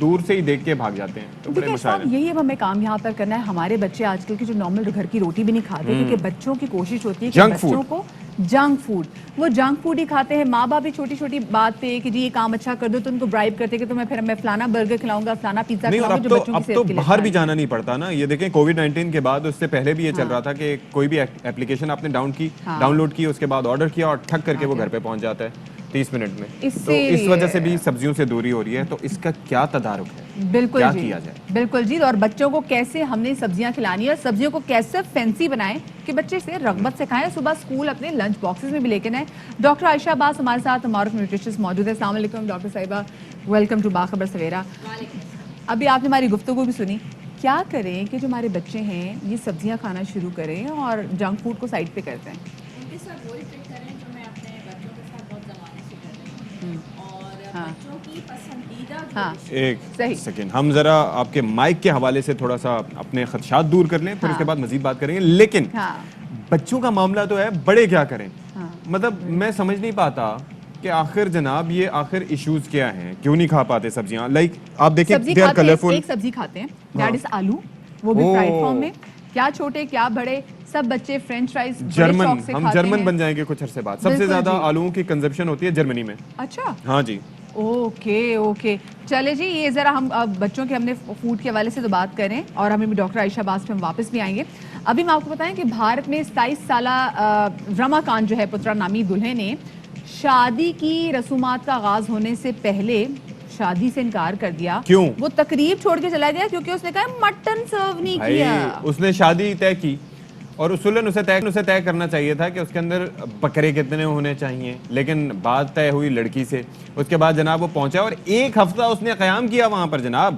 دور سے ہی دیکھ کے بھاگ جاتے ہیں. تو بڑے مسائل ہیں. یہی اب ہمیں کام یہاں پر کرنا ہے. ہمارے بچے آج کل کی جو نارمل گھر کی روٹی بھی نہیں کھاتے، کیونکہ بچوں کی کوشش ہوتی ہے کہ جنک بچوں کو جنک فوڈ، وہ جنک فوڈ ہی کھاتے ہیں. ماں باپ بھی چھوٹی چھوٹی بات پہ کہ جی یہ کام اچھا کر دو تو ان کو برائب کرتے کہ تمہیں میں فلانا برگر کھلاؤں گا، فلانا پیزا نہیں. اور کھلاؤں گا، جو بچوں اب کی تو صحت کے لیے باہر بھی اچھا جانا نہیں پڑتا نا. یہ دیکھیں کووڈ-19 کے بعد، اس سے پہلے بھی یہ چل رہا تھا کہ کوئی بھی اپلیکیشن آپ نے ڈاؤن لوڈ کی، اس کے بعد آرڈر کیا اور ٹھک کر کے وہ گھر پہ پہنچ جاتا ہے 30 منٹ میں. تو اس وجہ سے بھی سبزیوں سے دوری ہو رہی ہے. تو اس کا کیا تدارک ہے؟ بالکل کیا جی، کیا جائے؟ بالکل جی. اور بچوں کو کیسے ہم نے سبزیاں کھلانی ہے، اور سبزیوں کو کیسے فینسی بنائیں کہ بچے سے رغبت سے کھائیں. صبح اسکول اپنے لنچ باکسز میں بھی لے کے جائیں. ڈاکٹر عائشہ عباس ہمارے ساتھ، معروف نیوٹریشنسٹ موجود ہے. السلام علیکم ڈاکٹر صاحبہ، ویلکم ٹو باخبر سویرا. ابھی آپ نے ہماری گفتگو بھی سنی. کیا کریں کہ جو ہمارے بچے ہیں یہ سبزیاں کھانا شروع کریں اور جنک فوڈ کو سائڈ پہ کرتے ہیں؟ ان کے ساتھ وہی ٹرک کریں جو میں اپنے بچوں کے ساتھ بہت زمانے سے کر رہی ہوں. اور بچوں کی پسندیدہ جو ایک سیکنڈ، ہم ذرا آپ کے مائک کے حوالے سے تھوڑا سا اپنے خدشات دور کر لیں، پھر اس کے بعد مزید بات کریں گے. لیکن بچوں کا معاملہ تو ہے، بڑے کیا کریں؟ مطلب میں سمجھ نہیں پاتا کہ آخر جناب یہ آخر ایشوز کیا ہیں، کیوں نہیں کھا پاتے سبزیاں؟ لائک آپ دیکھیں دے آر کلرفل. ایک سبزی کھاتے ہیں دیٹ از آلو، وہ بھی فرائیڈ فارم میں. کیا چھوٹے کیا بڑے، سب بچے فرینچ فرائز جرمن، ہم جرمن بن جائیں گے کچھ عرصے بعد. سب سے زیادہ آلوؤں کی کنزمپشن ہوتی ہے جرمنی میں. اچھا، ہاں جی. اوکے چلے جی. یہ ذرا ہم بچوں کے ہم نے فوڈ کے حوالے سے تو بات کریں، اور ہمیں بھی ڈاکٹر عائشہ عباس پہ ہم واپس بھی آئیں گے. ابھی میں آپ کو بتائیں کہ بھارت میں 27 سالہ رماکانت جو ہے پترا نامی دلہے نے شادی کی رسومات کا آغاز ہونے سے پہلے شادی سے انکار کر دیا. کیوں؟ وہ تقریب چھوڑ کے چلا گیا کیونکہ اس نے کہا مٹن سرو نہیں کیا. اس نے شادی طے کی اور اصولاً اسے طے کرنا چاہیے تھا کہ اس کے اندر بکرے کتنے ہونے چاہیے، لیکن بات طے ہوئی لڑکی سے. اس کے بعد جناب وہ پہنچا اور 1 ہفتہ اس نے قیام کیا وہاں پر. جناب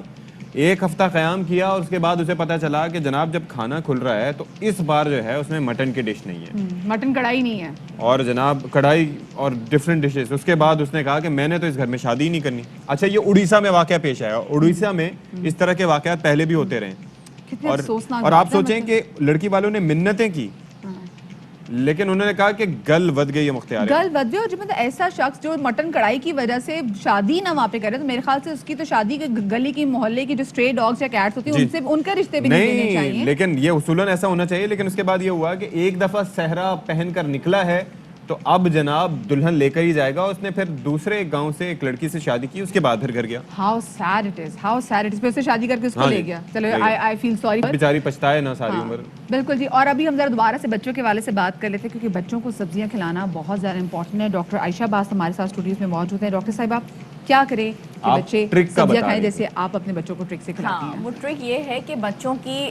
1 ہفتہ قیام کیا اور اس کے بعد اسے پتا چلا کہ جناب جب کھانا کھل رہا ہے تو اس بار جو ہے اس میں مٹن کی ڈش نہیں ہے، مٹن کڑھائی نہیں ہے، اور جناب کڑھائی اور ڈفرینٹ ڈشز. اس کے بعد اس نے کہا کہ میں نے تو اس گھر میں شادی ہی نہیں کرنی. اچھا، یہ اڑیسہ میں واقعہ پیش آیا. اڑیسہ میں اس طرح کے واقعات پہلے بھی ہوتے رہے. اور آپ سوچیں کہ لڑکی والوں نے منتیں کی، لیکن انہوں نے کہا کہ گل ود گئی مختار. گل ود گئی. اور جو مطلب ایسا شخص جو مٹن کڑھائی کی وجہ سے شادی نہ وہاں پہ کرے، تو میرے خیال سے اس کی تو شادی کے گلی کی محلے کی جو اسٹرے ڈاگس یا کیٹس ہوتی ہیں ان سے ان کا رشتے بھی نہیں دینے چاہیے. لیکن یہ اصولاً ایسا ہونا چاہیے. لیکن اس کے بعد یہ ہوا کہ ایک دفعہ صحرا پہن کر نکلا ہے تو اب جناب دلہن لے کر ہی جائے گا. اس نے پھر دوسرے گاؤں سے ایک لڑکی سے شادی کی, اس کے بعد پھر گھر گیا. How said it is, how said it is. پھر سے شادی کر کے اس کو لے گیا. چلو آئی فیل سوری, بیچاری پچھتائے نا ساری عمر. بالکل جی. اور ابھی ہم ذرا دوبارہ سے بچوں کے والے سے بات کر لیتے ہیں, کیونکہ بچوں کو سبزیاں کھلانا بہت زیادہ امپورٹنٹ ہے. ڈاکٹر عائشہ باز ہمارے ساتھ اسٹوڈیوز میں موجود ہیں. ڈاکٹر صاحب آپ کیا کریں کہ بچے سبزیاں کھائیں جیسے آپ اپنے بچوں کو ٹرک سے کھلاتی ہیں؟ وہ ٹرک یہ ہے کہ بچوں کی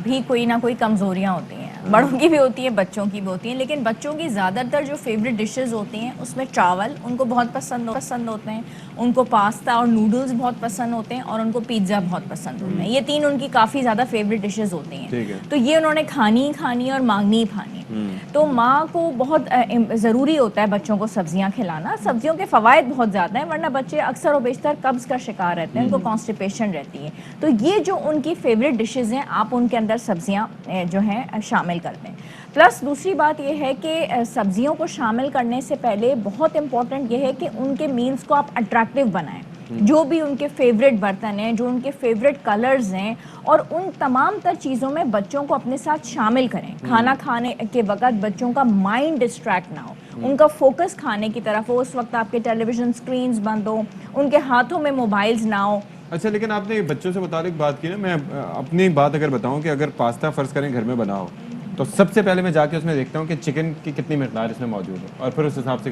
بھی کوئی نہ کوئی کمزوریاں ہوتی ہیں, بڑوں کی بھی ہوتی ہیں, بچوں کی بھی ہوتی ہیں, لیکن بچوں کی زیادہ تر جو فیوریٹ ڈشز ہوتی ہیں اس میں چاول ان کو بہت پسند ہوتے ہیں, ان کو پاستا اور نوڈلز بہت پسند ہوتے ہیں, اور ان کو پیزا بہت پسند ہوتے ہیں. یہ تین ان کی کافی زیادہ فیوریٹ ڈشز ہوتی ہیں. تو یہ انہوں نے کھانی کھانی اور مانگنی کھانی. تو ماں کو بہت ضروری ہوتا ہے بچوں کو سبزیاں کھلانا. سبزیوں کے فوائد بہت زیادہ ہیں, ورنہ بچے اکثر و بیشتر قبض کا شکار رہتے ہیں, ان کو کانسٹیپیشن رہتی ہے. تو یہ جو ان کی فیوریٹ ڈشز ہیں آپ ان کے اندر سبزیاں جو ہیں شامل کر دیں. پلس دوسری بات یہ ہے کہ سبزیوں کو شامل کرنے سے پہلے بہت امپورٹنٹ یہ ہے کہ ان کے مینس کو آپ اٹریکٹیو بنائیں. جو بھی ان کے فیوریٹ برتن ہیں, جو ان کے فیوریٹ کلرز ہیں, اور ان تمام تر چیزوں میں بچوں کو اپنے ساتھ شامل کریں. کھانا کھانے کے وقت بچوں کا مائنڈ ڈسٹریکٹ نہ ہو, ان کا فوکس کھانے کی طرف ہو. اس وقت آپ کے ٹیلی ویژن اسکرینز بند ہو, ان کے ہاتھوں میں موبائلز نہ ہو. اچھا, لیکن آپ نے بچوں سے متعلق بات کی نا, میں اپنی بات اگر بتاؤں کہ اگر پاستا فرض کریں گھر میں بنا ہو تو سب سے پہلے میں جا کے اس میں دیکھتا ہوں کہ چکن کی کتنی مقدار اس میں موجود ہے, اور پھر اس حساب سے.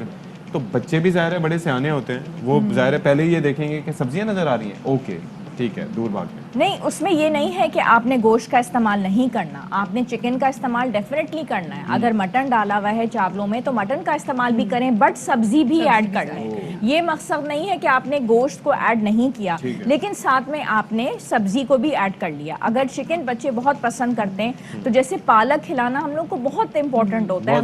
تو بچے بھی ظاہر ہے بڑے سیانے ہوتے ہیں, وہ ظاہر ہے پہلے یہ دیکھیں گے کہ سبزیاں نظر آ رہی ہیں, اوکے ٹھیک ہے, دور بھاگ میں. نہیں, اس میں یہ نہیں ہے کہ آپ نے گوشت کا استعمال نہیں کرنا, آپ نے چکن کا استعمال ڈیفینیٹلی کرنا ہے. اگر مٹن ڈالا ہوا ہے چاولوں میں تو مٹن کا استعمال بھی کریں, بٹ سبزی بھی ایڈ کر لیں. یہ مقصد نہیں ہے کہ آپ نے گوشت کو ایڈ نہیں کیا, لیکن ساتھ میں آپ نے سبزی کو بھی ایڈ کر لیا. اگر چکن بچے بہت پسند کرتے ہیں تو جیسے پالک کھلانا ہم لوگ کو بہت امپورٹنٹ ہوتا ہے.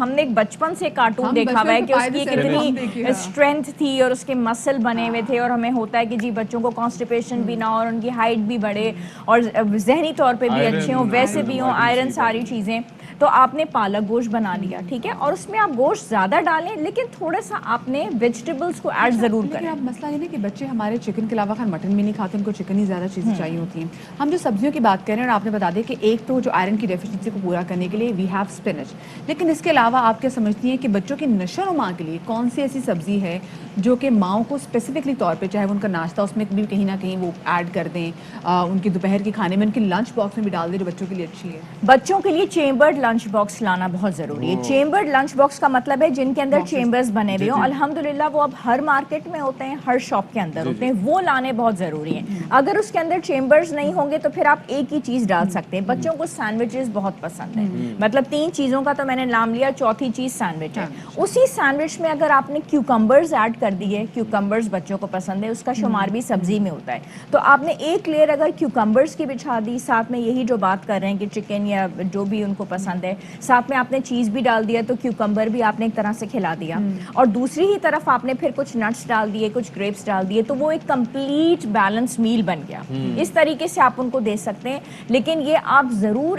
ہم نے بچپن سے کارٹون دیکھا ہوا ہے کہ اس کی کتنی اسٹرینتھ تھی اور اس کے مسل بنے ہوئے تھے, اور ہمیں ہوتا ہے کہ جی بچوں کو کانسٹیپیشن بھی نہ ہو اور ان کی ہائٹ بھی بڑھے اور ذہنی طور پہ بھی اچھے ہوں, ویسے بھی ہوں, آئرن, ساری چیزیں. تو آپ نے پالک گوشت بنا لیا, ٹھیک ہے, اور اس میں آپ گوشت زیادہ ڈالیں, لیکن تھوڑا سا آپ نے ویجیٹیبلز کو ایڈ ضرور کریں. اب مسئلہ یہ نہیں کہ بچے ہمارے چکن کے علاوہ مٹن بھی نہیں کھاتے, ان کو چکن ہی زیادہ چیزیں چاہیے ہوتی ہیں. ہم جو سبزیوں کی بات کر رہے ہیں, اور آپ نے بتا دیا کہ ایک تو جو آئرن کی ڈیفیشنسی کو پورا کرنے کے لیے وی ہیو اسپینچ, لیکن اس کے علاوہ آپ کیا سمجھتی ہیں کہ بچوں کی نشو و نما کے لیے کون سی ایسی سبزی ہے جو کہ ماؤں کو اسپیسیفکلی طور پہ, چاہے وہ ان کا ناشتہ اس میں بھی کہیں نہ کہیں وہ ایڈ کر دیں, ان کی دوپہر کے کھانے میں, ان کے لنچ باکس میں بھی ڈال دیں, جو بچوں کے لیے اچھی ہے؟ بچوں کے لیے چیمبرڈ لنچ باکس لانا بہت ضروری ہے. چیمبرڈ لنچ باکس کا مطلب ہے جن کے اندر چیمبرز بنے ہوئے ہوں. الحمدللہ وہ اب ہر مارکیٹ میں ہوتے ہیں, ہر شاپ کے اندر ہوتے ہیں, وہ لانے بہت ضروری ہیں. اگر اس کے اندر چیمبرز نہیں ہوں گے تو پھر آپ ایک ہی چیز ڈال سکتے ہیں. بچوں کو سینڈوچز بہت پسند ہیں, مطلب 3 چیزوں کا تو میں نے نام لیا, چوتھی چیز سینڈوچ ہے. اسی سینڈوچ میں اگر آپ نے کیوکمبرز ایڈ کر دیے, کیوکمبرز بچوں کو پسند ہے, اس کا شمار بھی سبزی میں ہوتا ہے, تو آپ نے ایک لیئر اگر کیوکمبرز کی بچھا دی, ساتھ میں یہی جو بات کر رہے ہیں کہ چکن یا جو بھی ان کو پسند ہے, ساتھ میں آپ نے چیز بھی ڈال دیا, تو کیوکمبر بھی آپ نے ایک طرح سے کھلا دیا, اور دوسری ہی طرف آپ نے پھر کچھ نٹس ڈال دیے, کچھ گریپس ڈال دیے, تو وہ ایک کمپلیٹ بیلنس میل بن گیا. اس طریقے سے آپ ان کو دے سکتے ہیں, لیکن یہ آپ ضرور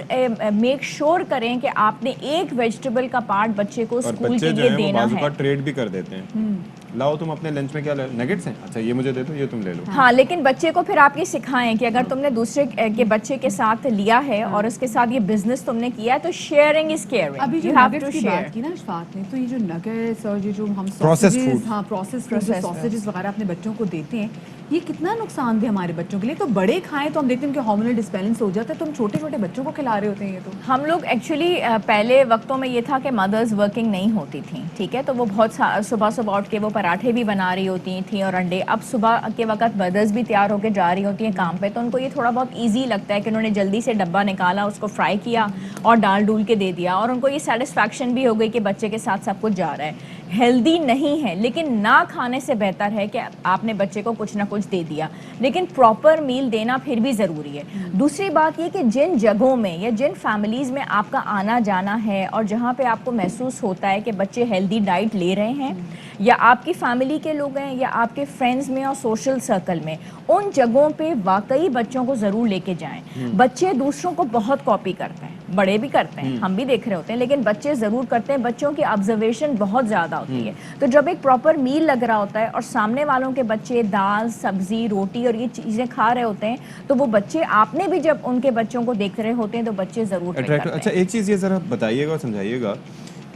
میک شور کریں کہ آپ نے ایک ویجیٹیبل کا پارٹ بچے کو اسکول کے لیے دینا ہے. ٹریڈ بھی کر دیتے ہیں, لاؤ تم اپنے لنچ میں کیا نگیٹس ہیں, اچھا یہ مجھے دے دو, یہ تم لے لو. ہاں, لیکن بچے کو پھر آپ یہ سکھائیں کہ اگر تم نے دوسرے کے بچے کے ساتھ لیا ہے اور اس کے ساتھ یہ بزنس تم نے کیا ہے تو شیئرنگ از کیئرنگ. ابھی جو نگیٹس کی بات کی نا اشفاق نے, تو یہ جو نگیٹس اور یہ جو ہم ساسیجز وغیرہ اپنے بچوں کو دیتے ہیں, یہ کتنا نقصان دہ ہمارے بچوں کے لیے. تو بڑے کھائیں تو ہم دیکھتے ہیں کہ ہارمونل ڈسبیلنس ہو جاتا ہے, تو ہم چھوٹے چھوٹے بچوں کو کھلا رہے ہوتے ہیں. یہ تو ہم لوگ ایکچولی پہلے وقتوں میں یہ تھا کہ مدرز ورکنگ نہیں ہوتی تھیں, ٹھیک ہے, تو وہ بہت صبح اٹھ کے وہ پراٹھے بھی بنا رہی ہوتی تھیں اور انڈے. اب صبح کے وقت مدرز بھی تیار ہو کے جا رہی ہوتی ہیں کام پہ, تو ان کو یہ تھوڑا بہت ایزی لگتا ہے کہ انہوں نے جلدی سے ڈبہ نکالا, اس کو فرائی کیا اور ڈول کے دے دیا, اور ان کو یہ سیٹسفیکشن بھی ہو گئی کہ بچے کے ساتھ سب کچھ جا رہا ہے. ہیلدی نہیں ہے, لیکن نہ کھانے سے بہتر ہے کہ آپ نے بچے کو کچھ نہ کچھ دے دیا, لیکن پراپر میل دینا پھر بھی ضروری ہے. دوسری بات یہ کہ جن جگہوں میں یا جن فیملیز میں آپ کا آنا جانا ہے اور جہاں پہ آپ کو محسوس ہوتا ہے کہ بچے ہیلدی ڈائٹ لے رہے ہیں, یا آپ کی فیملی کے لوگ ہیں یا آپ کے فرینڈز میں اور سوشل سرکل میں, ان جگہوں پہ واقعی بچوں کو ضرور لے کے جائیں. بچے دوسروں کو بہت کاپی کرتے ہیں, بڑے بھی کرتے ہیں, ہم بھی دیکھ رہے ہوتے ہیں, لیکن بچے ضرور کرتے ہیں. بچوں کی آبزرویشن بہت زیادہ ہوتی ہے, تو جب ایک پراپر میل لگ رہا ہوتا ہے اور سامنے والوں کے بچے دال, سبزی, روٹی اور یہ چیزیں کھا رہے ہوتے ہیں, تو وہ بچے, آپ نے بھی جب ان کے بچوں کو دیکھ رہے ہوتے ہیں تو بچے ضرور. اچھا, ایک چیز یہ ذرا بتائیے گا اور سمجھائیے گا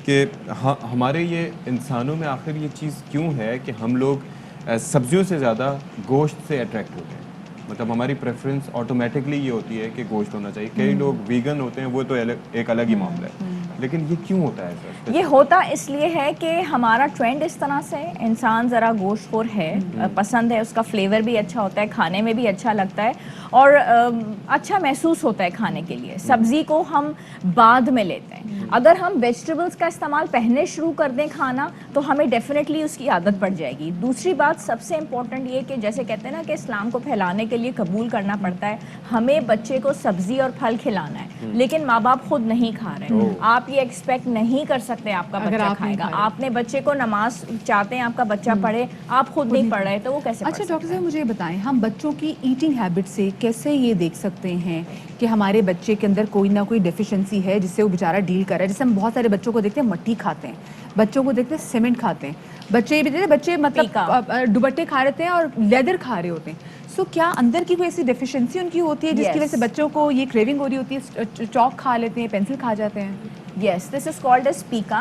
کہ ہمارے یہ انسانوں میں آخر یہ چیز کیوں ہے کہ ہم لوگ سبزیوں سے زیادہ گوشت سے اٹریکٹ ہوتے ہیں. مطلب ہماری پریفرنس آٹومیٹکلی یہ ہوتی ہے کہ گوشت ہونا چاہیے. کئی لوگ ویگن ہوتے ہیں, وہ تو ایک الگ ہی معاملہ ہے, لیکن یہ کیوں ہوتا ہے سر؟ یہ ہوتا اس لیے ہے کہ ہمارا ٹرینڈ اس طرح سے, انسان ذرا گوشت خور ہے, پسند ہے, اس کا فلیور بھی اچھا ہوتا ہے, کھانے میں بھی اچھا لگتا ہے اور اچھا محسوس ہوتا ہے کھانے کے لیے. سبزی کو ہم بعد میں لیتے ہیں. اگر ہم ویجیٹیبلس کا استعمال پہلے شروع کر دیں کھانا تو ہمیں ڈیفینیٹلی اس کی عادت پڑ جائے گی. دوسری بات سب سے امپورٹنٹ یہ کہ جیسے کہتے ہیں نا کہ اسلام کو پھیلانے کے لیے قبول کرنا پڑتا ہے, ہمیں بچے کو سبزی اور پھل کھلانا ہے, لیکن ماں باپ خود نہیں کھا رہے. آپ یہ ایکسپیکٹ نہیں کر سکتے آپ کا بچہ کھائے گا. آپ نے بچے کو نماز چاہتے ہیں آپ کا بچہ پڑھے, آپ خود نہیں پڑھ رہے تو وہ کیسے؟ اچھا ڈاکٹر صاحب مجھے یہ بتائیں, ہم بچوں کی ایٹنگ ہیبٹ سے کیسے یہ دیکھ سکتے ہیں کہ ہمارے بچے کے اندر کوئی نہ کوئی ڈیفیشنسی ہے جس سے وہ بیچارہ ڈیل کر رہا ہے؟ جیسے ہم بہت سارے بچوں کو دیکھتے ہیں مٹی کھاتے ہیں, بچوں کو دیکھتے ہیں سیمنٹ کھاتے ہیں, بچے یہ بھی دیکھتے ہیں بچے مطلب دوپٹے کھا رہے ہیں اور لیدر کھا رہے ہوتے ہیں. سو کیا اندر کی کوئی ایسی ڈیفیشنسی ان کی ہوتی ہے جس کی وجہ سے بچوں کو یہ کریونگ ہو رہی ہوتی ہے, چاک کھا لیتے ہیں, پینسل کھا جاتے ہیں؟ Yes, this is called as pica.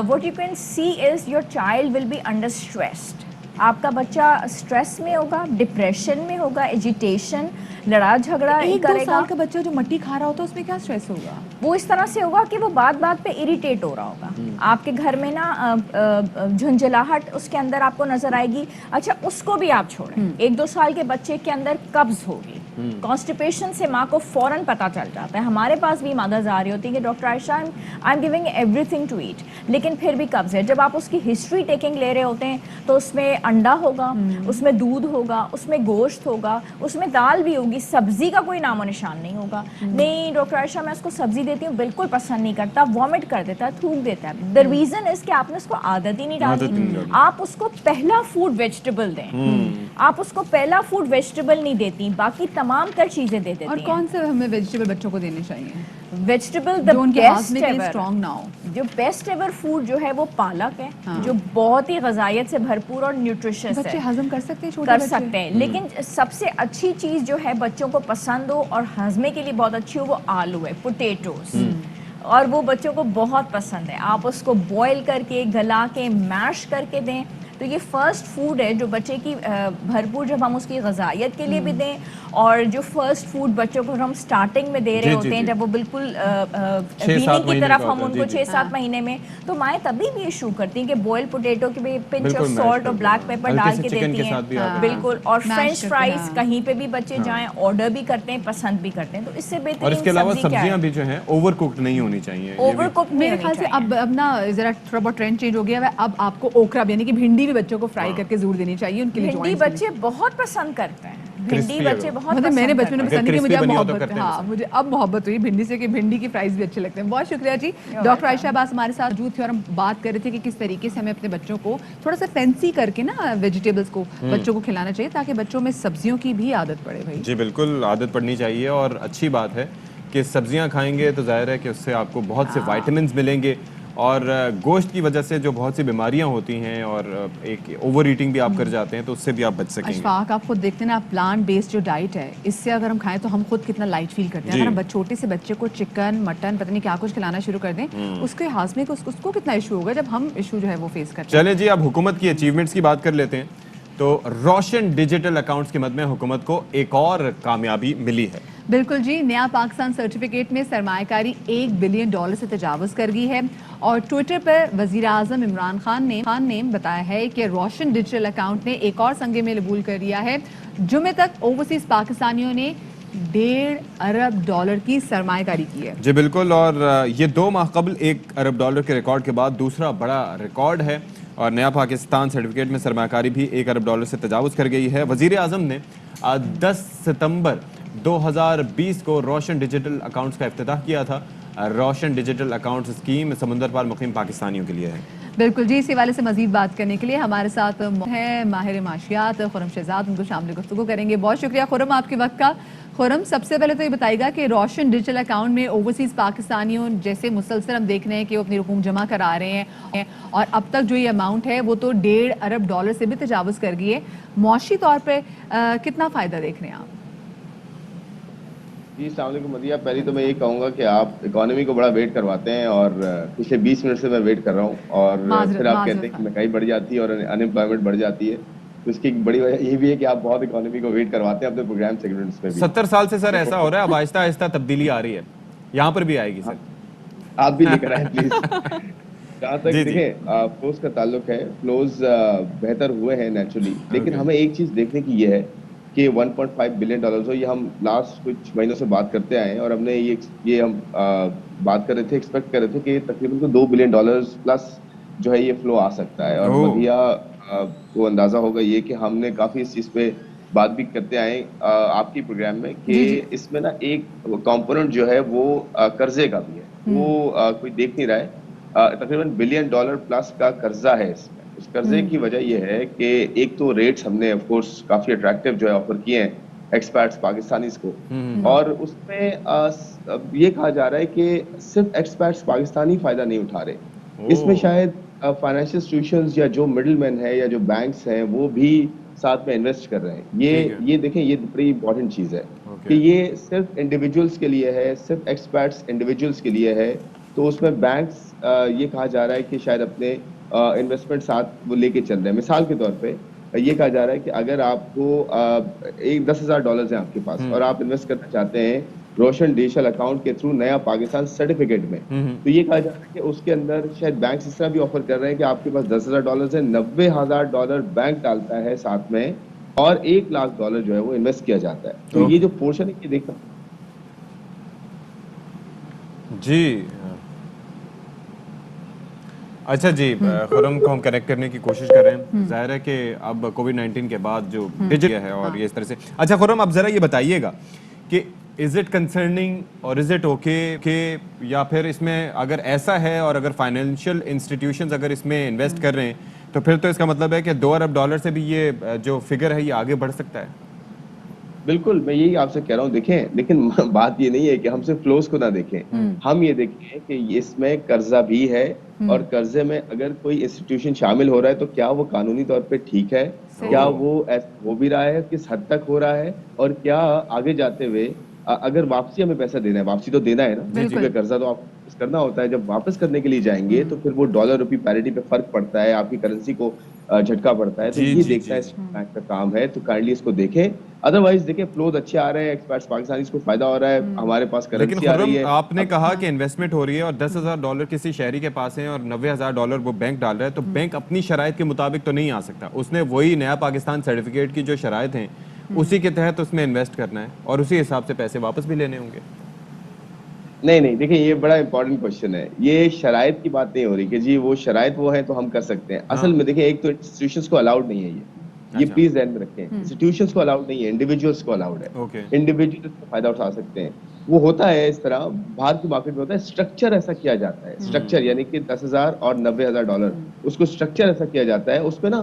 What you can see is your child will be under stressed. آپ کا بچہ اسٹریس میں ہوگا, ڈپریشن میں ہوگا, ایجیٹیشن, لڑا جھگڑا کرے گا. 1-2 سال کا بچہ جو مٹی کھا رہا ہوتا ہے اس میں کیا اسٹریس ہوگا؟ وہ اس طرح سے ہوگا کہ وہ بات بات پہ اریٹیٹ ہو رہا ہوگا. آپ کے گھر میں نا جھنجھلاہٹ اس کے اندر آپ کو نظر آئے گی. اچھا اس کو بھی آپ چھوڑیں, 1-2 سال کے بچے کے اندر قبض ہوگی, کانسٹیپیشن سے ماں کو فوراً پتہ چل جاتا ہے. ہمارے پاس بھی مدرز آ رہی ہوتی ہیں کہ doctor Ayesha I am giving everything to eat, لیکن پھر بھی قبض ہے. جب آپ اس کی ہسٹری ٹیکنگ لے رہے ہوتے ہیں تو اس میں انڈا ہوگا, اس میں دودھ ہوگا, اس میں گوشت ہوگا, اس میں دال بھی ہوگی, سبزی کا کوئی نام و نشان نہیں ہوگا. نہیں ڈاکٹر عائشہ میں اس کو سبزی دیتی ہوں, بالکل پسند نہیں کرتا, وامٹ کر دیتا ہے, تھوک دیتا ہے. دا ریزن از کہ آپ نے اس کو عادت ہی نہیں ڈالی. آپ اس کو پہلا فوڈ ویجیٹیبل دیں, آپ اس کو پہلا فوڈ ویجیٹیبل نہیں دیتی, باقی تمام تر چیزیں دے دیتی ہیں. اور کون سے ہمیں ویجیٹیبل بچوں کو دینے چاہیے؟ ویجیٹیبل جو ان کے ہاتھ میں کہیں اسٹرانگ نہ ہو. جو بیسٹ ایور فوڈ جو ہے وہ پالک ہے, جو بہت ہی غذائیت سے بھرپور اور نیوٹریشس ہے. بچے ہضم کر سکتے ہیں, چھوٹے کر بچے سکتے ہیں, لیکن سب سے اچھی چیز جو ہے بچوں کو پسند ہو اور ہضمے کے لیے بہت اچھی ہو وہ آلو ہے, پوٹیٹوز, اور وہ بچوں کو بہت پسند ہے. آپ اس کو بوائل کر کے, گلا کے, میش کر کے دیں تو یہ فرسٹ فوڈ ہے جو بچے کی بھرپور, جب ہم اس کی غذائیت کے لیے بھی دیں, اور جو فرسٹ فوڈ بچوں کو ہم سٹارٹنگ میں دے رہے ہوتے ہیں جب وہ بالکل ویننگ کی طرف ہم ان کو 6-7 مہینے میں, تو مائیں تبھی بھی ایشو کرتی ہیں کہ بوائل پوٹیٹو کے پنچ آف سالٹ اور بلیک پیپر ڈال کے دیتی ہیں, بالکل. اور فرینچ فرائز کہیں پہ بھی بچے جائیں آرڈر بھی کرتے ہیں, پسند بھی کرتے ہیں. تو اس سے بہترین, اور اس کے علاوہ سبزیاں بھی جو ہیں اوور کوکڈ نہیں ہونی چاہیے. اوور کوکڈ میرے خیال سے اب نا ذرا تھوڑا بہت ٹرینڈ چینج ہو گیا ہے. اب آپ کو اوکرا یعنی کہ بھنڈی بھی بچوں کو فرائی کر کے ضرور دینی چاہیے. ان کے لیے بھنڈی بچے بہت پسند کرتے ہیں, بھنڈی بچے بہت مطلب میرے بچپن میں پسند نہیں, مجھے اب محبت, کرتے ہیں. ہاں مجھے اب محبت ہوئی بھنڈی سے کہ بھنڈی کی فرائز بھی اچھے لگتے ہیں. بہت شکریہ جی. ڈاکٹر عائشہ عباس ہمارے ساتھ موجود تھے اور ہم بات کر رہے تھے کہ کس طریقے سے ہمیں اپنے بچوں کو تھوڑا سا فینسی کر کے نا ویجیٹیبلس کو بچوں کو کھلانا چاہیے تاکہ بچوں میں سبزیوں کی بھی عادت پڑے. بھائی جی بالکل عادت پڑنی چاہیے, اور اچھی بات ہے کہ سبزیاں کھائیں گے تو ظاہر ہے کہ اس سے آپ کو بہت سے وائٹامنز ملیں گے, اور گوشت کی وجہ سے جو بہت سی بیماریاں ہوتی ہیں اور ایک اوور ایٹنگ بھی آپ کر جاتے ہیں تو اس سے بھی آپ بچ سکیں گے. اشفاق آپ خود دیکھتے ہیں نا, پلانٹ بیسڈ جو ڈائٹ ہے اس سے اگر ہم کھائیں تو ہم خود کتنا لائٹ فیل کرتے ہیں. اگر ہم چھوٹے سے بچے کو چکن مٹن پتہ نہیں کیا کچھ کھلانا شروع کر دیں, اس کے ہاضمے کو اس کو کتنا ایشو ہوگا جب ہم ایشو جو ہے وہ فیس کرتے ہیں. چلیں جی اب حکومت کی اچیومنٹس کی بات کر لیتے ہیں. تو روشن ڈیجیٹل اکاؤنٹس کے مد میں حکومت کو ایک اور کامیابی ملی ہے. بالکل جی, نیا پاکستان سرٹیفکیٹ میں سرمایہ کاری $1 بلین سے تجاوز کر گئی ہے. اور ٹویٹر پر وزیر اعظم عمران خان نے بتایا ہے کہ روشن ڈیجیٹل اکاؤنٹ نے ایک اور سنگ میل قبول کر لیا ہے. جمعے تک اوورسیز پاکستانیوں نے $1.5 ارب کی سرمایہ کاری کی ہے. جی بالکل, اور یہ 2 ماہ قبل $1 ارب کے ریکارڈ کے بعد دوسرا بڑا ریکارڈ ہے, اور نیا پاکستان سرٹیفکیٹ میں سرمایہ کاری بھی $1 ارب سے تجاوز کر گئی ہے. وزیر اعظم نے 10 ستمبر 2020 کو روشن ڈیجیٹل اکاؤنٹس کا افتتاح کیا تھا. روشن ڈیجیٹل اکاؤنٹس اسکیم سمندر پار مقیم پاکستانیوں کے لیے ہے. بالکل جی, اس حوالے سے مزید بات کرنے کے لیے ہمارے ساتھ ہے ماہر معاشیات خرم شہزاد, ان کو شامل گفتگو کریں گے. بہت شکریہ خرم آپ کے وقت کا. خرم, سب سے پہلے تو یہ بتائیے گا کہ روشن ڈیجیٹل اکاؤنٹ میں اوورسیز پاکستانیوں جیسے مسلسل ہم دیکھ رہے ہیں کہ وہ اپنی رقوم جمع کرا رہے ہیں, اور اب تک جو یہ اماؤنٹ ہے وہ تو $1.5 ارب سے بھی تجاوز کر گئی ہے. معاشی طور پہ کتنا فائدہ دیکھ رہے ہیں آپ؟ جی السلام علیکم مدیہ. پہلی تو میں یہ کہوں گا کہ آپ اکانومی کو بڑا ویٹ کرواتے ہیں اور پچھلے 20 منٹ سے میں ویٹ کر رہا ہوں اور پھر آپ کہتے ہیں کہ مہنگائی بڑھ جاتی ہے اور انمپلائمنٹ بڑھ جاتی ہے. تو اس کی ایک بڑی وجہ یہ بھی ہے کہ آپ بہت اکانومی کو ویٹ کرواتے ہیں اپنے پروگرام سیگمنٹس میں بھی. 70 سال سے سر ایسا ہو رہا ہے, اب آہستہ آہستہ تبدیلی آ رہی ہے, یہاں پر بھی آئے گی سر. آپ بھی لے کر آئیں پلیز. جہاں تک دیکھیں فلوز کا تعلق ہے, فلوز بہتر ہوئے ہیں نیچرلی, لیکن ہمیں ایک چیز دیکھنے کی یہ ہے کہ 1.5 بلین ڈالرز ہو, یہ ہم لاسٹ کچھ مہینوں سے بات کرتے آئے ہیں اور ہم نے یہ ہم بات کر رہے تھے, ایکسپیکٹ کر رہے تھے کہ تقریباً 2 بلین ڈالرز پلس جو ہے یہ فلو آ سکتا ہے. اور مدیہ کو اندازہ ہوگا یہ کہ ہم نے کافی اس چیز پہ بات بھی کرتے آئے آپ کی پروگرام میں کہ اس میں نا ایک کمپوننٹ جو ہے وہ قرضے کا بھی ہے, وہ کوئی دیکھ نہیں رہا ہے. تقریباً $1 بلین پلس کا قرضہ ہے اس میں. اس قرضے کی وجہ یہ ہے کہ ایک تو ریٹس ہم نے آف کورس کافی اٹریکٹیو جو ہے آفر کیے ہیں ایکسپیرٹس پاکستانیز کو, اور اس میں یہ کہا جا رہا ہے کہ صرف ایکسپیرٹس پاکستانی فائدہ نہیں اٹھا رہے, اس میں شاید فائنینشیل انسٹیٹیوشنز یا جو مڈل مین ہے یا جو بینکس ہیں وہ بھی ساتھ میں انویسٹ کر رہے ہیں. یہ دیکھیں یہ بڑی امپورٹنٹ چیز ہے کہ یہ صرف انڈیویجولس کے لیے ہے, صرف ایکسپرٹس انڈیویجولس کے لیے ہے. تو اس میں بینکس یہ کہا جا رہا ہے کہ شاید اپنے انویسٹمنٹ ساتھ وہ لے کے چل رہے ہیں. مثال کے طور پہ یہ کہا جا رہا ہے کہ اگر آپ کو $10,000 ہیں آپ کے پاس اور آپ انویسٹ کرنا چاہتے ہیں روشن ڈیجیٹل اکاؤنٹ کے تھرو نیا پاکستان سرٹیفکیٹ میں, تو یہ کہا جا رہا ہے کہ اس کے اندر شاید بینکس اس طرح بھی آفر کر رہے ہیں کہ آپ کے پاس $10,000 ہے, $90,000 بینک ڈالتا ہے ساتھ میں اور $1 لاکھ جو ہے وہ انویسٹ کیا جاتا ہے. تو یہ جو پورشن ہے یہ دیکھنا جی. اچھا جی, خرم کو ہم کنیکٹ کرنے کی کوشش کر رہے ہیں. ظاہر ہے کہ اب کووڈ-19 کے بعد جو ڈیجیٹل ہے اور یہ اس طرح سے. اچھا خرم, اب ذرا یہ بتائیے گا کہ از اٹ کنسرننگ اور از اٹ اوکے کہ, یا پھر اس میں اگر ایسا ہے اور اگر فائنینشیل انسٹیٹیوشنز اگر اس میں انویسٹ کر رہے ہیں تو پھر تو اس کا مطلب ہے کہ $2 ارب سے بھی یہ جو فگر ہے یہ آگے بڑھ سکتا ہے. بالکل, میں یہی آپ سے کہہ رہا ہوں. دیکھیں لیکن بات یہ نہیں ہے کہ ہم صرف فلوز کو نہ دیکھیں, ہم یہ دیکھیں کہ اس میں قرضہ بھی ہے اور قرضے میں اگر کوئی انسٹیٹیوشن شامل ہو رہا ہے تو کیا وہ قانونی طور پہ ٹھیک ہے, کیا وہ ہو بھی رہا ہے, کس حد تک ہو رہا ہے, اور کیا آگے جاتے ہوئے اگر واپسی ہمیں پیسہ دینا ہے, واپسی تو دینا ہے نا, کیونکہ قرضہ تو آپ واپس کرنا ہوتا ہے. جب واپس کرنے کے لیے جائیں گے تو پھر وہ ڈالر روپی پیرٹی پہ فرق پڑتا ہے, آپ کی کرنسی کو جھٹکا پڑتا ہے. تو یہ دیکھنا ہے بینک کا کام ہے, تو کائنڈلی اس کو دیکھیں. ادروائز دیکھیں فلوز اچھے آ رہے ہیں, ایکسپرٹس پاکستانیز کو فائدہ ہو رہا ہے, ہمارے پاس کرنسی آ رہی ہے. آپ نے کہا کہ انویسٹمنٹ ہو رہی ہے اور $10,000 کسی شہری کے پاس ہیں اور $90,000 وہ بینک ڈال رہا ہے, تو بینک اپنی شرائط کے مطابق تو نہیں آ سکتا. اس نے وہی نیا پاکستان سرٹیفکیٹ کی جو شرائط ہیں اسی کے تحت اس میں انویسٹ کرنا ہے اور اسی حساب سے پیسے واپس بھی لینے ہوں گے. نہیں دیکھیں یہ بڑا امپورٹنٹ کوشچن ہے. یہ شرائط کی بات نہیں ہو رہی کہ جی وہ شرائط وہ ہیں تو ہم کر سکتے ہیں. اصل میں دیکھیں ایک تو انسٹیٹیوشنز کو الاؤڈ نہیں ہے, یہ پلیز ذہن میں رکھیں. انسٹیٹیوشنز کو الاؤڈ نہیں ہے, انڈیویجولس کو الاؤڈ ہے. انڈیویجولس کو فائدہ اٹھا سکتے ہیں. وہ ہوتا ہے اس طرح باہر کی مارکیٹ میں ہوتا ہے, اسٹرکچر ایسا کیا جاتا ہے. اسٹرکچر یعنی کہ $10,000 اور $90,000 اس کو اسٹرکچر ایسا کیا جاتا ہے. اس پہ نا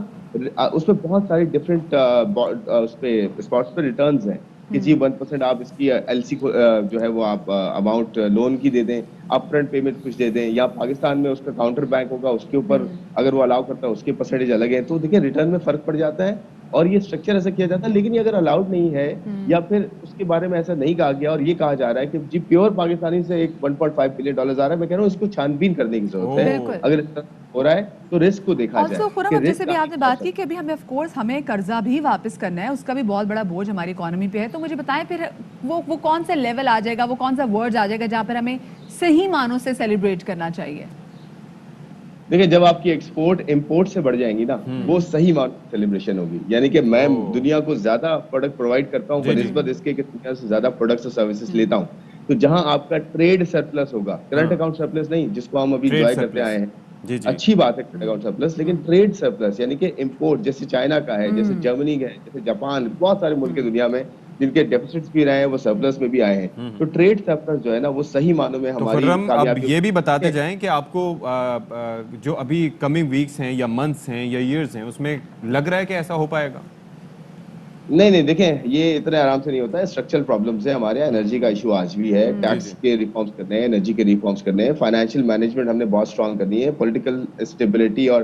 اس پہ بہت ساری ڈفرینٹ اس پہ اسپاٹس پہ ریٹرنز ہیں کہ جی 1% آپ اس کی ایل سی کو جو ہے وہ آپ اماؤنٹ لون کی دے دیں, اپ فرنٹ پیمنٹ کچھ دے دیں, یا پاکستان میں اس کا کاؤنٹر بینک ہوگا اس کے اوپر اگر وہ الاؤ کرتا ہے اس کے پرسنٹیج الگ ہیں. تو دیکھیں ریٹرن میں فرق پڑ جاتا ہے اور یہ اسٹرکچر ایسا کیا جاتا ہے. لیکن یہ اگر الاؤڈ نہیں ہے یا پھر اس کے بارے میں ایسا نہیں کہا گیا اور یہ کہا جا رہا ہے کہ جی پیور پاکستانی سے ایک $1.5 بلین آ رہا ہے, میں کہہ رہا ہوں اس کو چھان بین کرنے کی ضرورت ہے. اگر اس طرح ہو رہا ہے تو رسک کو دیکھا جائے. خرم, اب جیسے بھی آپ نے بات کی کہ ابھی ہمیں آف کورس ہمیں قرضہ بھی واپس کرنا ہے, اس کا بھی بہت بڑا بوجھ ہماری اکانومی پہ ہے. تو مجھے بتائیں پھر وہ کون سے لیول آ جائے گا, وہ کون سا ورڈ آ جائے گا جہاں پر ہمیں صحیح معنوں سے سیلیبریٹ کرنا چاہیے؟ دیکھیں جب آپ کی ایکسپورٹ امپورٹ سے بڑھ جائیں گی نا, وہ صحیح معنوں سیلیبریشن ہوگی. یعنی کہ میں دنیا کو زیادہ پروڈکٹ پرووائڈ کرتا ہوں بنسبت اس کے کہ دنیا سے زیادہ پروڈکٹس اور سروسز لیتا ہوں. تو جہاں آپ کا ٹریڈ سرپلس ہوگا, کرنٹ اکاؤنٹ سرپلس نہیں جس کو ہم ابھی انجوائے کرتے آئے ہیں, اچھی بات ہے کرنٹ اکاؤنٹ سرپلس, لیکن ٹریڈ سرپلس یعنی کہ امپورٹ جیسے چائنا کا ہے, جیسے جرمنی کا ہے, جیسے جاپان, بہت سارے ملک ہے دنیا میں جن کے ڈیفیسٹس بھی رہے ہیں, وہ سرپلس میں بھی آئے ہیں. تو ٹریڈ سرپلس جو ہے نا وہ صحیح معنوں میں ہماری کامیابی. اب یہ بھی بتاتے جائیں کہ آپ کو جو ابھی کمنگ ویکس ہیں یا منتھس ہیں یا ایئرز ہیں اس میں لگ رہا ہے کہ ایسا ہو پائے گا؟ نہیں دیکھیں یہ اتنے آرام سے نہیں ہوتا ہے. اسٹرکچرل پرابلمس ہیں ہمارے یہاں, انرجی کا ایشو آج بھی ہے, ٹیکس کے ریفارمس کرنے ہیں, انرجی کے ریفارمس کرنے ہیں, فائنینشیل مینجمنٹ ہم نے بہت اسٹرانگ کرنی ہے, پولیٹیکل اسٹیبلٹی اور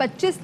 25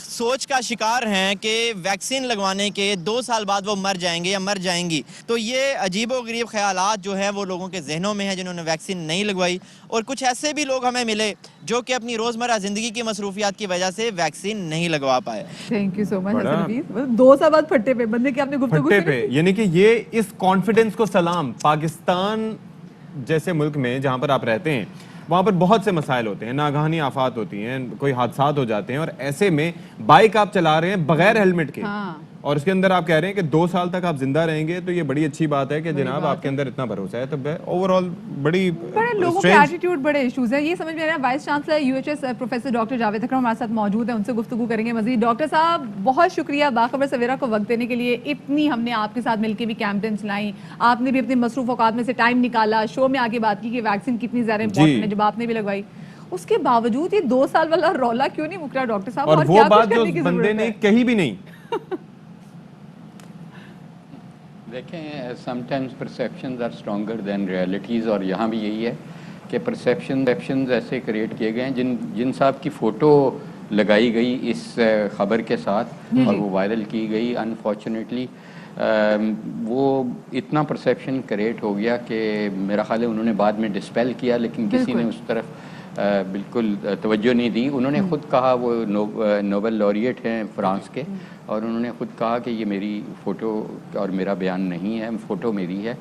سوچ کا شکار ہیں کہ ویکسین لگوانے کے 2 سال بعد وہ مر جائیں گے یا مر جائیں گی. تو یہ عجیب و غریب خیالات جو ہیں وہ لوگوں کے ذہنوں میں ہیں جنہوں نے ویکسین نہیں لگوائی. اور کچھ ایسے بھی لوگ ہمیں ملے جو کہ اپنی روزمرہ زندگی کی مصروفیات کی وجہ سے ویکسین نہیں لگوا پائے. تھینک یو سو مچ حسن حفیظ. 2 سال بعد پھٹے پہ بندے کی آپ نے گفتگو پھٹے پہ، یعنی کہ یہ اس کانفیڈنس کو سلام. پاکستان جیسے ملک میں جہاں پر آپ رہتے ہیں وہاں پر بہت سے مسائل ہوتے ہیں، ناگہانی آفات ہوتی ہیں، کوئی حادثات ہو جاتے ہیں، اور ایسے میں بائک آپ چلا رہے ہیں بغیر ہیلمٹ کے اور اس کے اندر آپ کہہ رہے ہیں کہ 2 سال تک آپ زندہ رہیں گے، تو یہ بڑی اچھی بات ہے کہ جناب آپ کے اندر اتنا بھروسہ ہے. تو اوور آل بڑے لوگوں کے ایٹیٹیوڈ بڑے ایشوز ہیں. یہ سمجھ میں آ رہا ہے vice chancellor UHS professor doctor Javed Akram ہمارے ساتھ موجود ہیں، ان سے گفتگو کریں گے مزید. ڈاکٹر صاحب بہت شکریہ باخبر سویرا کو وقت دینے کے لیے. اتنی ہم نے آپ کے ساتھ مل کے بھی کیمپین چلائیں، آپ نے بھی اپنے مصروف اوقات میں سے ٹائم نکالا، شو میں آگے بات کی کہ ویکسین کتنی زیادہ امپورٹنٹ ہے، جب آپ نے بھی لگوائی. اس کے باوجود یہ 2 سال والا رولا کیوں نہیں مک رہا ڈاکٹر صاحب؟ اور وہ بات جو بندے نے کہی بھی نہیں. دیکھیں sometimes perceptions are stronger than realities, اور یہاں بھی یہی ہے کہ پرسیپشنز ایسے کریٹ کیے گئے ہیں. جن صاحب کی فوٹو لگائی گئی اس خبر کے ساتھ اور وہ وائرل کی گئی، انفارچونیٹلی وہ اتنا پرسیپشن کریٹ ہو گیا کہ میرا خیال ہے انہوں نے بعد میں ڈسپیل کیا، لیکن کسی نے اس طرف بالکل توجہ نہیں دی. انہوں نے خود کہا، وہ نوبل laureate ہیں فرانس کے، اور انہوں نے خود کہا کہ یہ میری فوٹو اور میرا بیان نہیں ہے، فوٹو میری ہے.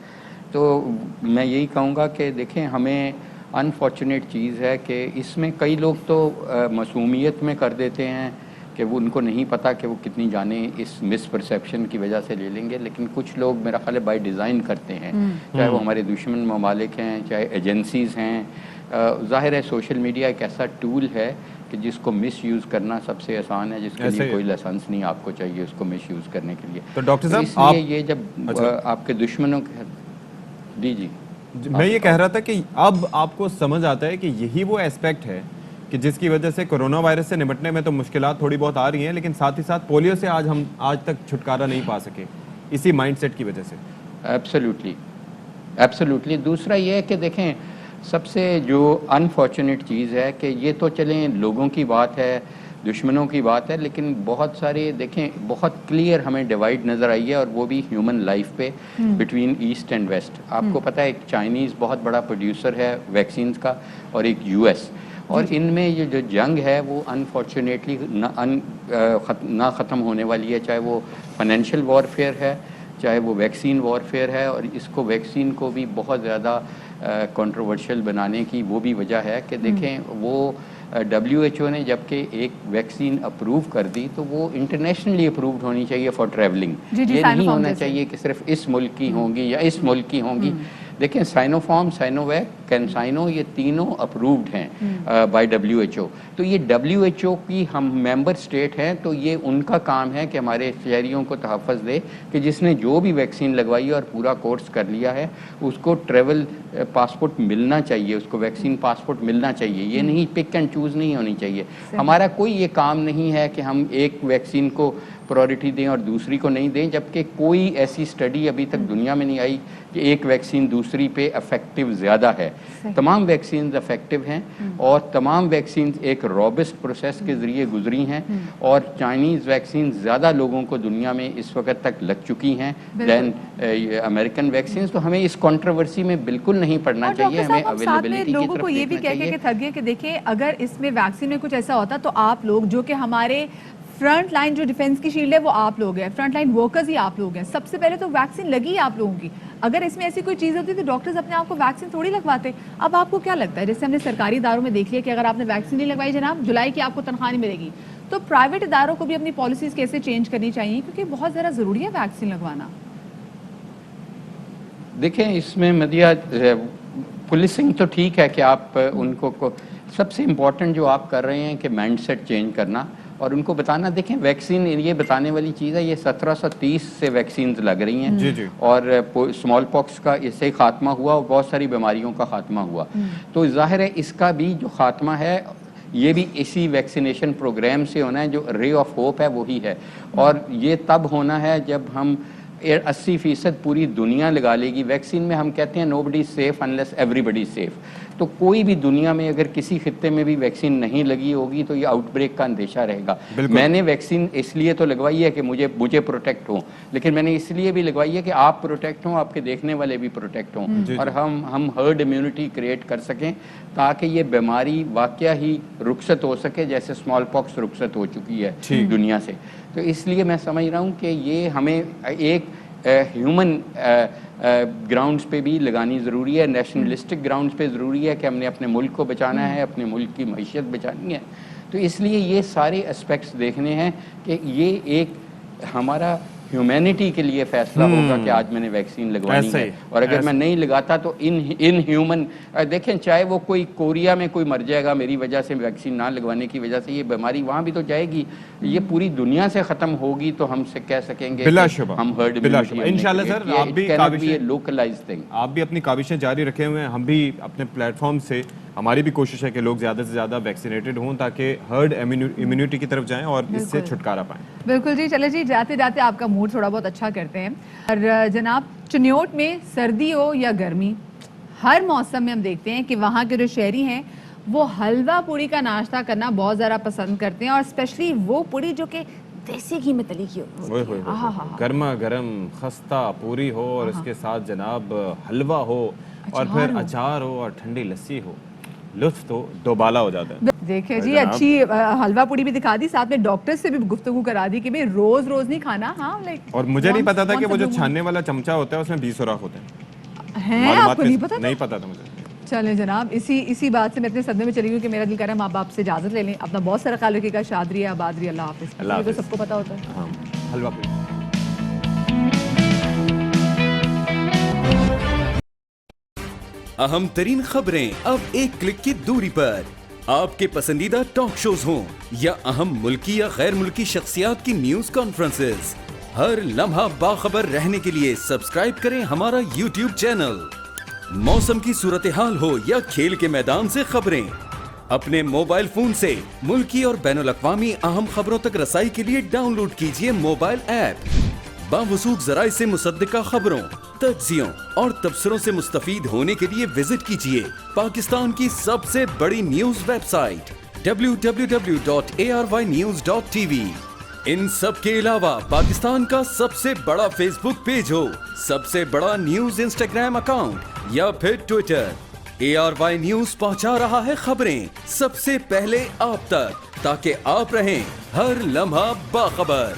تو میں یہی کہوں گا کہ دیکھیں ہمیں انفارچونیٹ چیز ہے کہ اس میں کئی لوگ تو معصومیت میں کر دیتے ہیں کہ وہ ان کو نہیں پتہ کہ وہ کتنی جانیں اس مس پرسیپشن کی وجہ سے لے لیں گے. لیکن کچھ لوگ میرا خیال ہے بائی ڈیزائن کرتے ہیں، چاہے وہ ہمارے دشمن ممالک ہیں، چاہے ایجنسیز ہیں. ظاہر ہے سوشل میڈیا ایک ایسا ٹول ہے کہ جس کو مس یوز کرنا سب سے آسان ہے، جس کے لیے کوئی لائسنس نہیں آپ کو چاہیے اس کو مس یوز کرنے کے لیے. تو ڈاکٹر صاحب اس لیے یہ جب آپ کے دشمنوں کے جی میں یہ کہہ رہا تھا کہ اب آپ کو سمجھ آتا ہے کہ یہی وہ ایسپیکٹ ہے کہ جس کی وجہ سے کرونا وائرس سے نمٹنے میں تو مشکلات تھوڑی بہت آ رہی ہیں، لیکن ساتھ ہی ساتھ پولیو سے ہم آج تک چھٹکارا نہیں پا سکے اسی مائنڈ سیٹ کی وجہ سے. ایبسلیوٹلی. دوسرا یہ ہے کہ دیکھیں سب سے جو انفارچونیٹ چیز ہے کہ یہ تو چلیں لوگوں کی بات ہے، دشمنوں کی بات ہے، لیکن بہت سارے دیکھیں بہت کلیئر ہمیں ڈیوائڈ نظر آئی ہے، اور وہ بھی ہیومن لائف پہ بٹوین ایسٹ اینڈ ویسٹ. آپ کو پتہ ہے ایک چائنیز بہت بڑا پروڈیوسر ہے ویکسینز کا، اور ایک US، اور ان میں یہ جو جنگ ہے وہ انفارچونیٹلی نہ ختم ہونے والی ہے، چاہے وہ فائنینشیل وارفیئر ہے، چاہے وہ ویکسین وارفیئر ہے. اور اس کو ویکسین کو بھی بہت زیادہ کنٹروورشل بنانے کی وہ بھی وجہ ہے کہ دیکھیں وہ WHO نے جب کہ ایک ویکسین اپروو کر دی تو وہ انٹرنیشنلی اپرووڈ ہونی چاہیے فار ٹریولنگ. یہ نہیں ہونا چاہیے کہ صرف اس ملک کی ہوں گی یا اس ملک کی ہوں گی. دیکھیں Sinopharm, Sinovac, CanSino, یہ تینوں اپرووڈ ہیں بائی WHO. تو یہ WHO کی ہم ممبر اسٹیٹ ہیں، تو یہ ان کا کام ہے کہ ہمارے شہریوں کو تحفظ دے کہ جس نے جو بھی ویکسین لگوائی اور پورا کورس کر لیا ہے اس کو ٹریول پاسپورٹ ملنا چاہیے، اس کو ویکسین پاسپورٹ ملنا چاہیے. یہ نہیں پک اینڈ چوز نہیں ہونی چاہیے. ہمارا کوئی یہ کام نہیں ہے کہ ہم ایک ویکسین کو پرائورٹی دیں اور دوسری کو نہیں دیں، جبکہ کوئی ایسی اسٹڈی ابھی تک دنیا میں نہیں آئی کہ ایک ویکسین دوسری پہ افیکٹو زیادہ ہے. تمام ویکسینز افیکٹو ہیں، اور تمام ویکسینز ایک روبسٹ پروسیس کے ذریعے گزری ہیں، اور چائنیز ویکسین زیادہ لوگوں کو دنیا میں اس وقت تک لگ چکی ہیں دین امریکن ویکسینز. تو ہمیں اس کنٹروورسی میں بالکل نہیں پڑنا چاہیے. ہمیں اویلیبلٹی کی لوگوں کو یہ بھی کہہ کے تھک گئے کہ دیکھیں اگر اس میں ویکسین میں کچھ ایسا ہوتا تو آپ لوگ جو کہ ہمارے فرنٹ لائن جو ڈیفینس کی شیلڈ ہے وہ آپ لوگ ہیں، فرنٹ لائن ورکرز ہی آپ لوگ ہیں، سب سے پہلے تو ویکسین لگی آپ لوگوں کی. اگر اس میں ایسی کوئی چیز ہوتی تو ڈاکٹرز اپنے آپ کو ویکسین تھوڑی لگواتے. اب آپ کو کیا لگتا ہے، جیسے ہم نے سرکاری اداروں میں دیکھ لیا کہ اگر آپ نے ویکسین نہیں لگوائی جناب جولائی کی آپ کو تنخواہ نہیں ملے گی، تو پرائیویٹ اداروں کو بھی اپنی پالیسیز کیسے چینج کرنی چاہیے، کیونکہ بہت زیادہ ضروری ہے ویکسین لگوانا. دیکھیں اس میں مدیہ پولیسنگ تو ٹھیک ہے کہ آپ ان کو سب سے امپورٹنٹ جو آپ کر رہے ہیں کہ مائنڈ سیٹ چینج کرنا اور ان کو بتانا. دیکھیں ویکسین یہ بتانے والی چیز ہے، یہ 1730 سے ویکسینز لگ رہی ہیں، اور اسمال پاکس کا اس سے خاتمہ ہوا اور بہت ساری بیماریوں کا خاتمہ ہوا. تو ظاہر ہے اس کا بھی جو خاتمہ ہے یہ بھی اسی ویکسینیشن پروگرام سے ہونا ہے. جو رے آف ہوپ ہے وہی ہے، اور یہ تب ہونا ہے جب ہم 80% پوری دنیا لگا لے گی ویکسین میں. ہم کہتے ہیں نو بڈی سیف انلیس ایوری بڈی سیف. تو کوئی بھی دنیا میں اگر کسی خطے میں بھی ویکسین نہیں لگی ہوگی تو یہ آؤٹ بریک کا اندیشہ رہے گا. میں نے ویکسین اس لیے تو لگوائی ہے کہ مجھے پروٹیکٹ ہوں, لیکن میں نے اس لیے بھی لگوائی ہے کہ آپ پروٹیکٹ ہوں, آپ کے دیکھنے والے بھی پروٹیکٹ ہوں, اور ہم ہرڈ امیونٹی کریٹ کر سکیں تاکہ یہ بیماری واقعہ ہی رخصت ہو سکے جیسے اسمال پاکس رخصت ہو چکی ہے دنیا سے. تو اس لیے میں سمجھ رہا ہوں کہ یہ ہمیں ایک ہیومن گراؤنڈز پہ بھی لگانی ضروری ہے, نیشنلسٹک گراؤنڈز پہ ضروری ہے کہ ہم نے اپنے ملک کو بچانا ہے, اپنے ملک کی معیشت بچانی ہے. تو اس لیے یہ سارے اسپیکٹس دیکھنے ہیں کہ یہ ایک ہمارا ہیومینٹی کے لیے فیصلہ ہوگا کہ آج میں نے ویکسین لگوانی ہے, اور اگر میں نہیں لگاتا تو ان ہیومن دیکھیں, چاہے وہ کوئی کوریا میں کوئی مر جائے گا میری وجہ سے, ویکسین نہ لگوانے کی وجہ سے, یہ بیماری وہاں بھی تو جائے گی, یہ پوری دنیا سے ختم ہوگی تو ہم سے کہہ سکیں گے بلا شبہ ہم ہرڈ امیونٹی. انشاءاللہ سر آپ بھی اپنی کاوشیں جاری رکھے ہوئے ہیں, ہم بھی اپنے پلیٹ فارم سے ہماری بھی کوشش ہے کہ لوگ زیادہ سے زیادہ ویکسینیٹڈ ہوں تاکہ ہرڈ امیونٹی کی طرف جائیں اور اس سے چھٹکارا پائیں. بالکل جی, چلے جی جاتے جاتے آپ کا موڈ تھوڑا بہت اچھا کرتے ہیں. اور جناب چنیوٹ میں سردی ہو یا گرمی, ہر موسم میں ہم دیکھتے ہیں کہ وہاں کے جو شہری ہیں وہ حلوہ پوڑی کا ناشتہ کرنا بہت زیادہ پسند کرتے ہیں, اور اسپیشلی وہ پوڑی جو کہ دیسی گھی میں تلی کی ہو, گرما گرم خستہ پوری ہو اور اس کے ساتھ جناب حلوہ ہو اور پھر اچار ہو اور ٹھنڈی لسی ہو, لطف تو دوبالا ہو جاتا ہے. دیکھیں جی, اچھی حلوہ پوڑی بھی دکھا دی, ساتھ میں ڈاکٹر سے بھی گفتگو کرا دی کہ بھئی روز روز نہیں کھانا. ہاں, اور مجھے نہیں پتا تھا کہ وہ جو چھاننے والا چمچہ ہوتا ہے اس میں 20 سوراخ ہوتے ہیں. آپ کو نہیں پتا تھا؟ نہیں پتا تھا مجھے. چلیں جناب, اسی بات سے میں اتنے صدمے میں چلی گئی کہ میرا دل کر رہا ہے ماں باپ سے اجازت لے لیں. اپنا بہت سارا خیال رکھیے گا. شاد رہیے, آباد رہیے, اللہ حافظ. اللہ تو سب کو پتا ہوتا ہے. حلوہ پوری. اہم ترین خبریں اب ایک کلک کی دوری پر. آپ کے پسندیدہ ٹاک شوز ہوں یا اہم ملکی یا غیر ملکی شخصیات کی نیوز کانفرنسز, ہر لمحہ باخبر رہنے کے لیے سبسکرائب کریں ہمارا یوٹیوب چینل. موسم کی صورتحال ہو یا کھیل کے میدان سے خبریں, اپنے موبائل فون سے ملکی اور بین الاقوامی اہم خبروں تک رسائی کے لیے ڈاؤن لوڈ کیجیے موبائل ایپ. باوثوق ذرائع سے مصدقہ خبروں, تجزیوں اور تبصروں سے مستفید ہونے کے لیے وزٹ کیجیے پاکستان کی سب سے بڑی نیوز ویب سائٹ www.arYnews.tv. ان سب کے علاوہ پاکستان کا سب سے بڑا فیس بک پیج ہو, سب سے بڑا نیوز انسٹاگرام اکاؤنٹ یا پھر ٹویٹر, ARY نیوز پہنچا رہا ہے خبریں سب سے پہلے آپ تک تاکہ آپ رہیں ہر لمحہ باخبر.